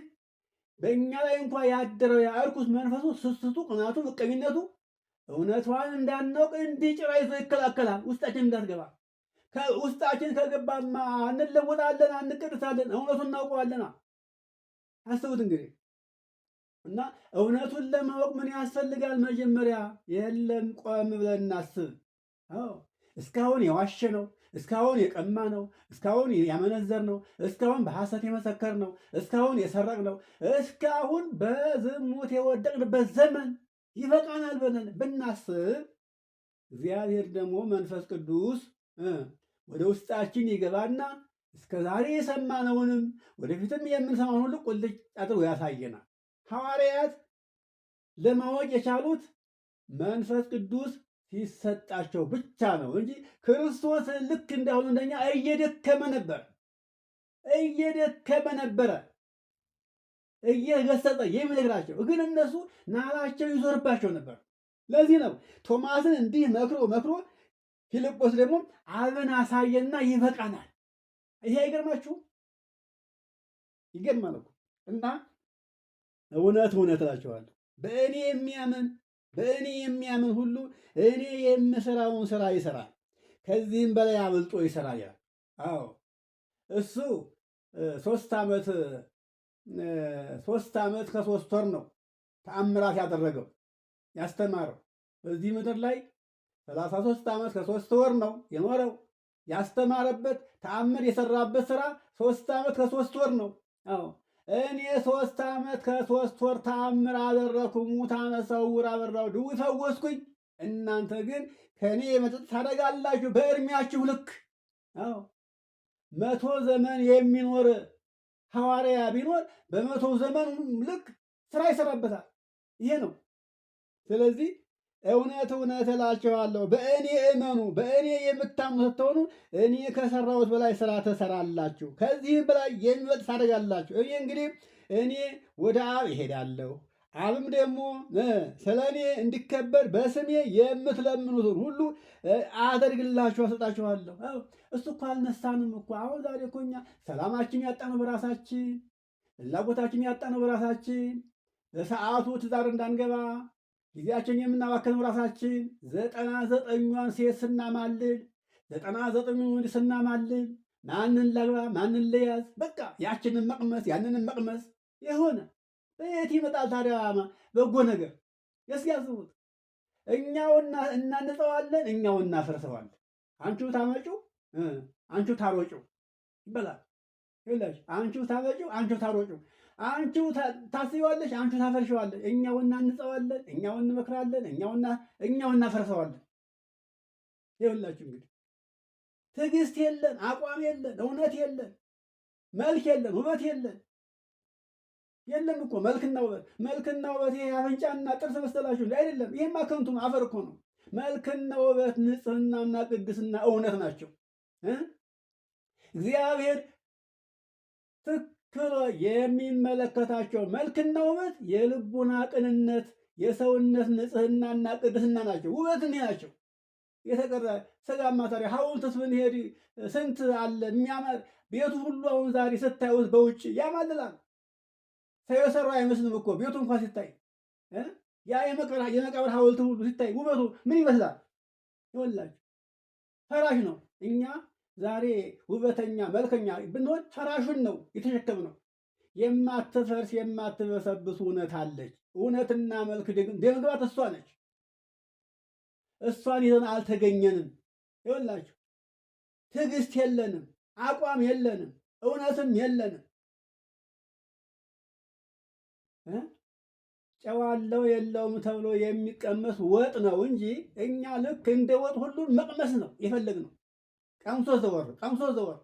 በእኛ ላይ እንኳ ያደረው ያ እርኩስ መንፈሱ፣ ስስቱ፣ ቅናቱ፣ ምቀኝነቱ እውነቷን እንዳናውቅ እንዲህ ጭራ ይዞ ይከላከላል፣ ውስጣችን እንዳትገባ። ውስጣችን ከገባማ እንለወጣለን፣ አንቀድሳለን፣ እውነቱን እናውቀዋለና። አስቡት እንግዲህ እና እውነቱን ለማወቅ ምን ያስፈልጋል? መጀመሪያ የለም ቆም ብለን እናስብ። እስካሁን የዋሸ ነው፣ እስካሁን የቀማ ነው፣ እስካሁን ያመነዘር ነው፣ እስካሁን በሐሰት የመሰከር ነው፣ እስካሁን የሰረቅ ነው፣ እስካሁን በዝሙት የወደቅንበት ዘመን ይበቃናል ብለን ብናስብ እግዚአብሔር ደግሞ መንፈስ ቅዱስ ወደ ውስጣችን ይገባና እስከ ዛሬ የሰማነውንም ወደፊትም የምንሰማውን ሁሉ ቁልጭ አድርጎ ያሳየናል። ሐዋርያት ለማወቅ የቻሉት መንፈስ ቅዱስ ሲሰጣቸው ብቻ ነው እንጂ ክርስቶስ ልክ እንዳሁኑ እንደኛ እየደከመ ነበረ እየገሰጸ የሚነግራቸው፣ ግን እነሱ ናላቸው ይዞርባቸው ነበር። ለዚህ ነው ቶማስን እንዲህ መክሮ ፊልጶስ ደግሞ አብን አሳየና ይበቃናል። ይሄ አይገርማችሁም? ይገርማል እኮ። እና እውነት እውነት እላችኋለሁ በእኔ የሚያምን ሁሉ እኔ የምሰራውን ስራ ይሰራል፣ ከዚህም በላይ አብልጦ ይሰራል ይላል። አዎ እሱ 3 ዓመት ከ3 ወር ነው ተአምራት ያደረገው ያስተማረው። በዚህ ምድር ላይ 33 ዓመት ከ3 ወር ነው የኖረው። ያስተማረበት ተአምር የሰራበት ስራ 3 ዓመት ከ3 ወር ነው። አዎ እኔ 3 ዓመት ከ3 ወር ተአምር አደረኩ፣ ሙት አነሳሁ፣ ዕውር አበራሁ፣ ድውይ ፈወስኩኝ። እናንተ ግን ከእኔ መጠጥ ታደርጋላችሁ በእድሜያችሁ ልክ። አዎ 100 ዘመን የሚኖር ሐዋርያ ቢኖር በ100 ዘመን ልክ ስራ ይሰራበታል። ይሄ ነው። ስለዚህ እውነት እውነት እላችኋለሁ በእኔ እመኑ፣ በእኔ የምታምኑ ስትሆኑ እኔ ከሰራሁት በላይ ስራ ትሰራላችሁ፣ ከዚህም በላይ የሚበልጥ ታደርጋላችሁ። እኔ ወደ አብ እሄዳለሁ፣ አብም ደግሞ ስለ እኔ እንዲከበር በስሜ የምትለምኑትን ሁሉ አደርግላችሁ ሰጣችኋለሁ። እሱ እኮ አልነሳንም እኮ። አሁን ዛሬ እኮ እኛ ሰላማችን ያጣነው በራሳችን፣ ፍላጎታችን ያጣነው በራሳችን፣ በሰዓቱ ትዳር እንዳንገባ ጊዜያችን የምናባከነው ራሳችን፣ 99ኛን ሴት ስናማልል፣ 99ኙን ወንድ ስናማልል፣ ማንን ላግባ ማንን ልያዝ፣ በቃ ያችንን መቅመስ ያንንን መቅመስ የሆነ በየት ይመጣል ታዲያ በጎ ነገር? እስኪ ያስቡት። እኛው እናንጸዋለን፣ እኛው እናፈርሰዋለን። አንቺ ታመጪው አንቺ ታሮጪው ይበላል። ይላሽ አንቺ ታመጪው አንቺ ታሮጪው፣ አንቺ ታስቢዋለሽ፣ አንቺ ታፈርሺዋለሽ። እኛው እናንጸዋለን፣ እኛው እንመክራለን፣ እኛው እናፈርሰዋለን። ይኸውላችሁ እንግዲህ ትዕግስት የለን፣ አቋም የለን፣ እውነት የለን፣ መልክ የለን፣ ውበት የለን። የለም እኮ መልክና ውበት ይሄ አፍንጫና ጥርስ መሰላችሁ አይደለም። ይሄማ ከንቱ ነው፣ አፈር እኮ ነው። መልክና ውበት ንጽህናና ቅድስና እውነት ናቸው። እግዚአብሔር ትክክል የሚመለከታቸው መልክና ውበት የልቡና ቅንነት፣ የሰውነት ንጽህናና ቅድስና ናቸው። ውበት እኔ ናቸው። የተቀረ ስጋማ ታዲያ ሐውልትስ ብንሄድ ስንት አለ የሚያምር ቤቱ ሁሉ። አሁን ዛሬ ስታዩት በውጭ ያማልላል። ሰው የሰራው አይመስልም እኮ ቤቱ እንኳን ሲታይ። ያ የመቃብር ሐውልት ሁሉ ሲታይ ውበቱ ምን ይመስላል? ይወላችሁ ፈራሽ ነው። እኛ ዛሬ ውበተኛ መልከኛ ብንሆን ፈራሹን ነው የተሸከምነው። የማትፈርስ የማትበሰብስ እውነት አለች። እውነትና መልክ ደምግባት እሷ ነች። እሷን ይዘን አልተገኘንም። ይወላችሁ ትዕግስት የለንም፣ አቋም የለንም፣ እውነትም የለንም። ጨው አለው የለውም ተብሎ የሚቀመስ ወጥ ነው እንጂ እኛ ልክ እንደ ወጥ ሁሉን መቅመስ ነው የፈለግነው። ቀምሶ ዘወር።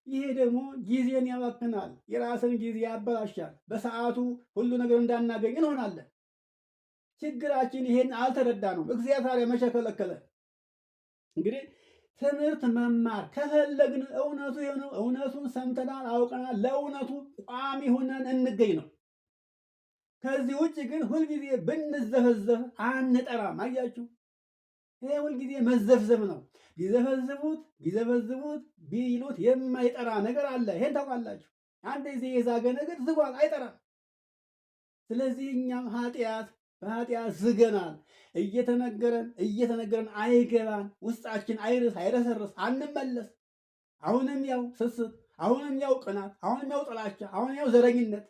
ይሄ ደግሞ ጊዜን ያባክናል፣ የራስን ጊዜ ያበላሻል። በሰዓቱ ሁሉ ነገር እንዳናገኝ እንሆናለን። ችግራችን ይሄን አልተረዳነውም። እግዚአብሔር መቼ ከለከለ? እንግዲህ ትምህርት መማር ከፈለግን እውነቱ የሆነው እውነቱን ሰምተናል፣ አውቀናል። ለእውነቱ ቋሚ ሆነን እንገኝ ነው። ከዚህ ውጭ ግን ሁልጊዜ ብንዘፈዘፍ አንጠራም። አያችሁ፣ ይሄ ሁልጊዜ መዘፍዘፍ ነው። ቢዘፈዝቡት ቢሉት የማይጠራ ነገር አለ። ይሄን ታውቃላችሁ። አንድ ጊዜ የዛገ ነገር ዝጓል፣ አይጠራም። ስለዚህ እኛም በኃጢአት ዝገናል። እየተነገረን አይገባን፣ ውስጣችን አይረሰርስ፣ አንመለስ። አሁንም ያው ስስት፣ አሁንም ያው ቅናት፣ አሁንም ያው ጥላቻ፣ አሁንም ያው ዘረኝነት፣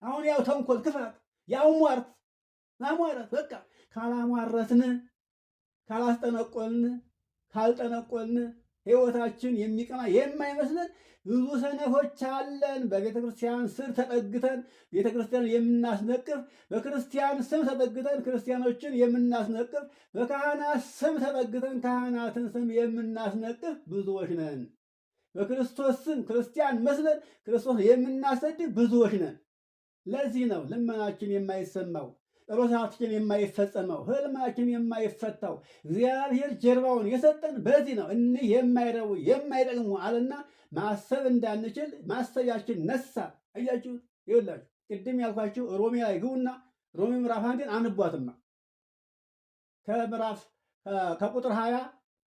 አሁን ያው ተንኮል፣ ክፋት፣ ያው ማሟረት። በቃ ካላሟረትን፣ ካላስጠነቆልን፣ ካልጠነቆልን ሕይወታችን የሚቀና የማይመስለን ብዙ ሰነፎች አለን። በቤተ ክርስቲያን ስር ተጠግተን ቤተ ክርስቲያን የምናስነቅፍ፣ በክርስቲያን ስም ተጠግተን ክርስቲያኖችን የምናስነቅፍ፣ በካህናት ስም ተጠግተን ካህናትን ስም የምናስነቅፍ ብዙዎች ነን። በክርስቶስ ስም ክርስቲያን መስለን ክርስቶስ የምናሰድብ ብዙዎች ነን። ለዚህ ነው ልመናችን የማይሰማው፣ ጸሎታችን የማይፈጸመው፣ ህልማችን የማይፈታው። እግዚአብሔር ጀርባውን የሰጠን በዚህ ነው። እኒህ የማይረቡ የማይጠቅሙ አለና ማሰብ እንዳንችል ማሰቢያችን ነሳ። አያችሁ፣ ይኸውላችሁ ቅድም ያልኳችሁ ሮሜ ላይ ግቡና ሮሜ ምዕራፍ 1 አንቧትማ ከቁጥር 20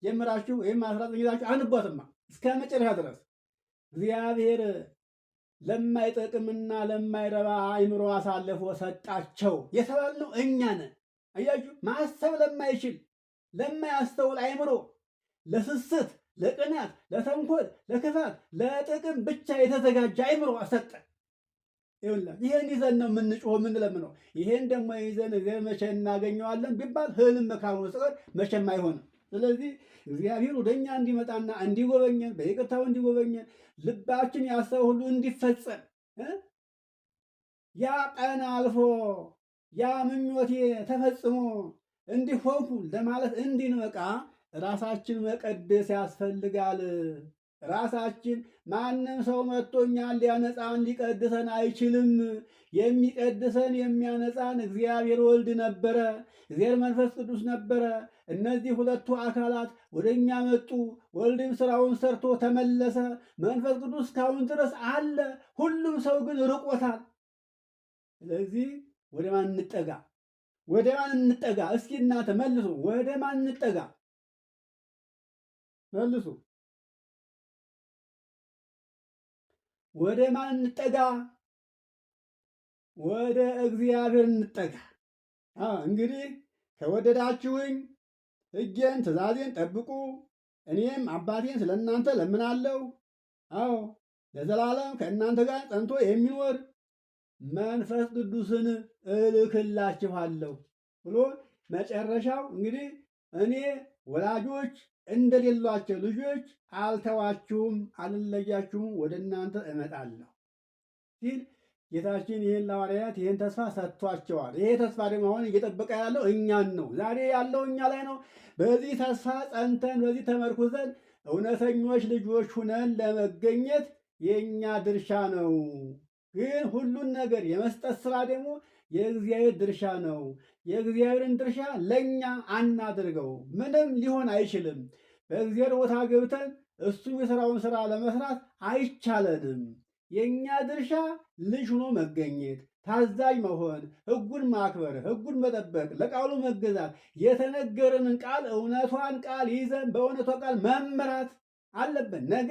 ጀምራችሁ ወይም 19 ይዛችሁ አንቧትማ እስከ መጨረሻ ድረስ። እግዚአብሔር ለማይጠቅምና ለማይረባ አይምሮ አሳልፎ ሰጣቸው የተባልነው እኛ ነን። አያችሁ፣ ማሰብ ለማይችል ለማያስተውል አይምሮ፣ ለስስት፣ ለቅናት፣ ለተንኮል፣ ለክፋት፣ ለጥቅም ብቻ የተዘጋጀ አይምሮ አሰጠን። ይሄን ይዘን ነው የምንጮህ የምንለምነው። ይሄን ደግሞ ይዘን መቼ እናገኘዋለን ቢባል ህልም ካልሆነ በስተቀር መቼም አይሆንም። ስለዚህ እግዚአብሔር ወደኛ እንዲመጣና እንዲጎበኘን በይቅርታው እንዲጎበኘን ልባችን ያሰበው ሁሉ እንዲፈጸም ያ ቀን አልፎ ያ ምኞቴ ተፈጽሞ እንዲሆንኩ ለማለት እንድንበቃ ራሳችን መቀደስ ያስፈልጋል። ራሳችን ማንም ሰው መጥቶ እኛን ሊያነጻን ሊቀድሰን አይችልም። የሚቀድሰን የሚያነጻን እግዚአብሔር ወልድ ነበረ፣ እግዚአብሔር መንፈስ ቅዱስ ነበረ። እነዚህ ሁለቱ አካላት ወደ እኛ መጡ። ወልድም ስራውን ሰርቶ ተመለሰ። መንፈስ ቅዱስ እስካሁን ድረስ አለ። ሁሉም ሰው ግን ርቆታል። ስለዚህ ወደ ማን እንጠጋ? ወደ ማን እንጠጋ? እስኪ እናንተ መልሱ። ወደ ማን እንጠጋ? መልሱ። ወደ ማን እንጠጋ? ወደ እግዚአብሔር እንጠጋ። እንግዲህ ከወደዳችሁኝ ሕጌን ትእዛዜን ጠብቁ፣ እኔም አባቴን ስለ እናንተ ለምናለሁ። አዎ ለዘላለም ከእናንተ ጋር ጸንቶ የሚኖር መንፈስ ቅዱስን እልክላችኋለሁ ብሎ መጨረሻው እንግዲህ እኔ ወላጆች እንደሌሏቸው ልጆች አልተዋችሁም፣ አልለያችሁም፣ ወደ እናንተ እመጣለሁ ሲል ጌታችን ይህን ለሐዋርያት ይህን ተስፋ ሰጥቷቸዋል። ይሄ ተስፋ ደግሞ አሁን እየጠበቀ ያለው እኛን ነው። ዛሬ ያለው እኛ ላይ ነው። በዚህ ተስፋ ጸንተን በዚህ ተመርኩዘን እውነተኞች ልጆች ሁነን ለመገኘት የእኛ ድርሻ ነው። ግን ሁሉን ነገር የመስጠት ስራ ደግሞ የእግዚአብሔር ድርሻ ነው። የእግዚአብሔርን ድርሻ ለእኛ አናድርገው። ምንም ሊሆን አይችልም። በእግዚአብሔር ቦታ ገብተን እሱ የሥራውን ሥራ ለመስራት አይቻለንም። የእኛ ድርሻ ልጅ ሆኖ መገኘት፣ ታዛዥ መሆን፣ ሕጉን ማክበር፣ ሕጉን መጠበቅ፣ ለቃሉ መገዛት፣ የተነገረንን ቃል እውነቷን ቃል ይዘን በእውነቷ ቃል መምራት አለብን። ነገ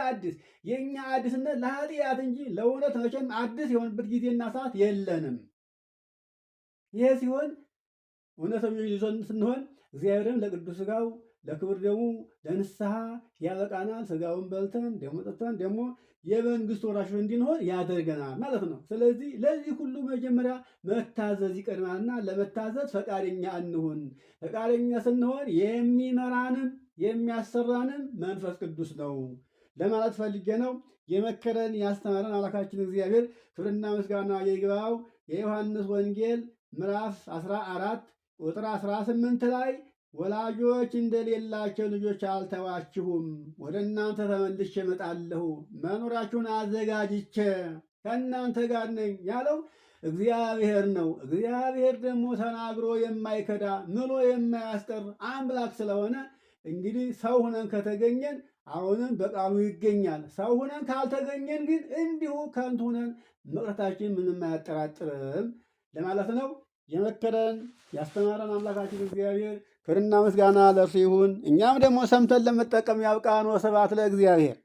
አዲስ የእኛ አዲስነት ለኃጢአት እንጂ ለእውነት መቼም አዲስ የሆንበት ጊዜና ሰዓት የለንም። ይህ ሲሆን እውነተኞች ልጆች ስንሆን እግዚአብሔርም ለቅዱስ ሥጋው ለክብር ደሙ ለንስሐ ያበቃናል። ሥጋውን በልተን ደሙ ጠጥተን ደግሞ የመንግስት ወራሾች እንድንሆን ያደርገናል ማለት ነው። ስለዚህ ለዚህ ሁሉ መጀመሪያ መታዘዝ ይቀድማልና ለመታዘዝ ፈቃደኛ እንሁን። ፈቃደኛ ስንሆን የሚመራንም የሚያሰራንም መንፈስ ቅዱስ ነው ለማለት ፈልጌ ነው። የመከረን ያስተማረን አምላካችን እግዚአብሔር ክብርና ምስጋና ይግባው። የዮሐንስ ወንጌል ምዕራፍ 14 ቁጥር 18 ላይ ወላጆች እንደሌላቸው ልጆች አልተዋችሁም፣ ወደ እናንተ ተመልሼ እመጣለሁ፣ መኖሪያችሁን አዘጋጅቼ ከእናንተ ጋር ነኝ ያለው እግዚአብሔር ነው። እግዚአብሔር ደግሞ ተናግሮ የማይከዳ ምሎ የማያስቀር አምላክ ስለሆነ እንግዲህ ሰው ሁነን ከተገኘን አሁንም በቃሉ ይገኛል። ሰው ሁነን ካልተገኘን ግን እንዲሁ ከንቱ ሁነን መቅረታችን ምንም አያጠራጥርም ለማለት ነው። የመከረን ያስተማረን አምላካችን እግዚአብሔር ክብርና ምስጋና ለእርሱ ይሁን። እኛም ደግሞ ሰምተን ለመጠቀም ያብቃን። ወስብሐት ለእግዚአብሔር።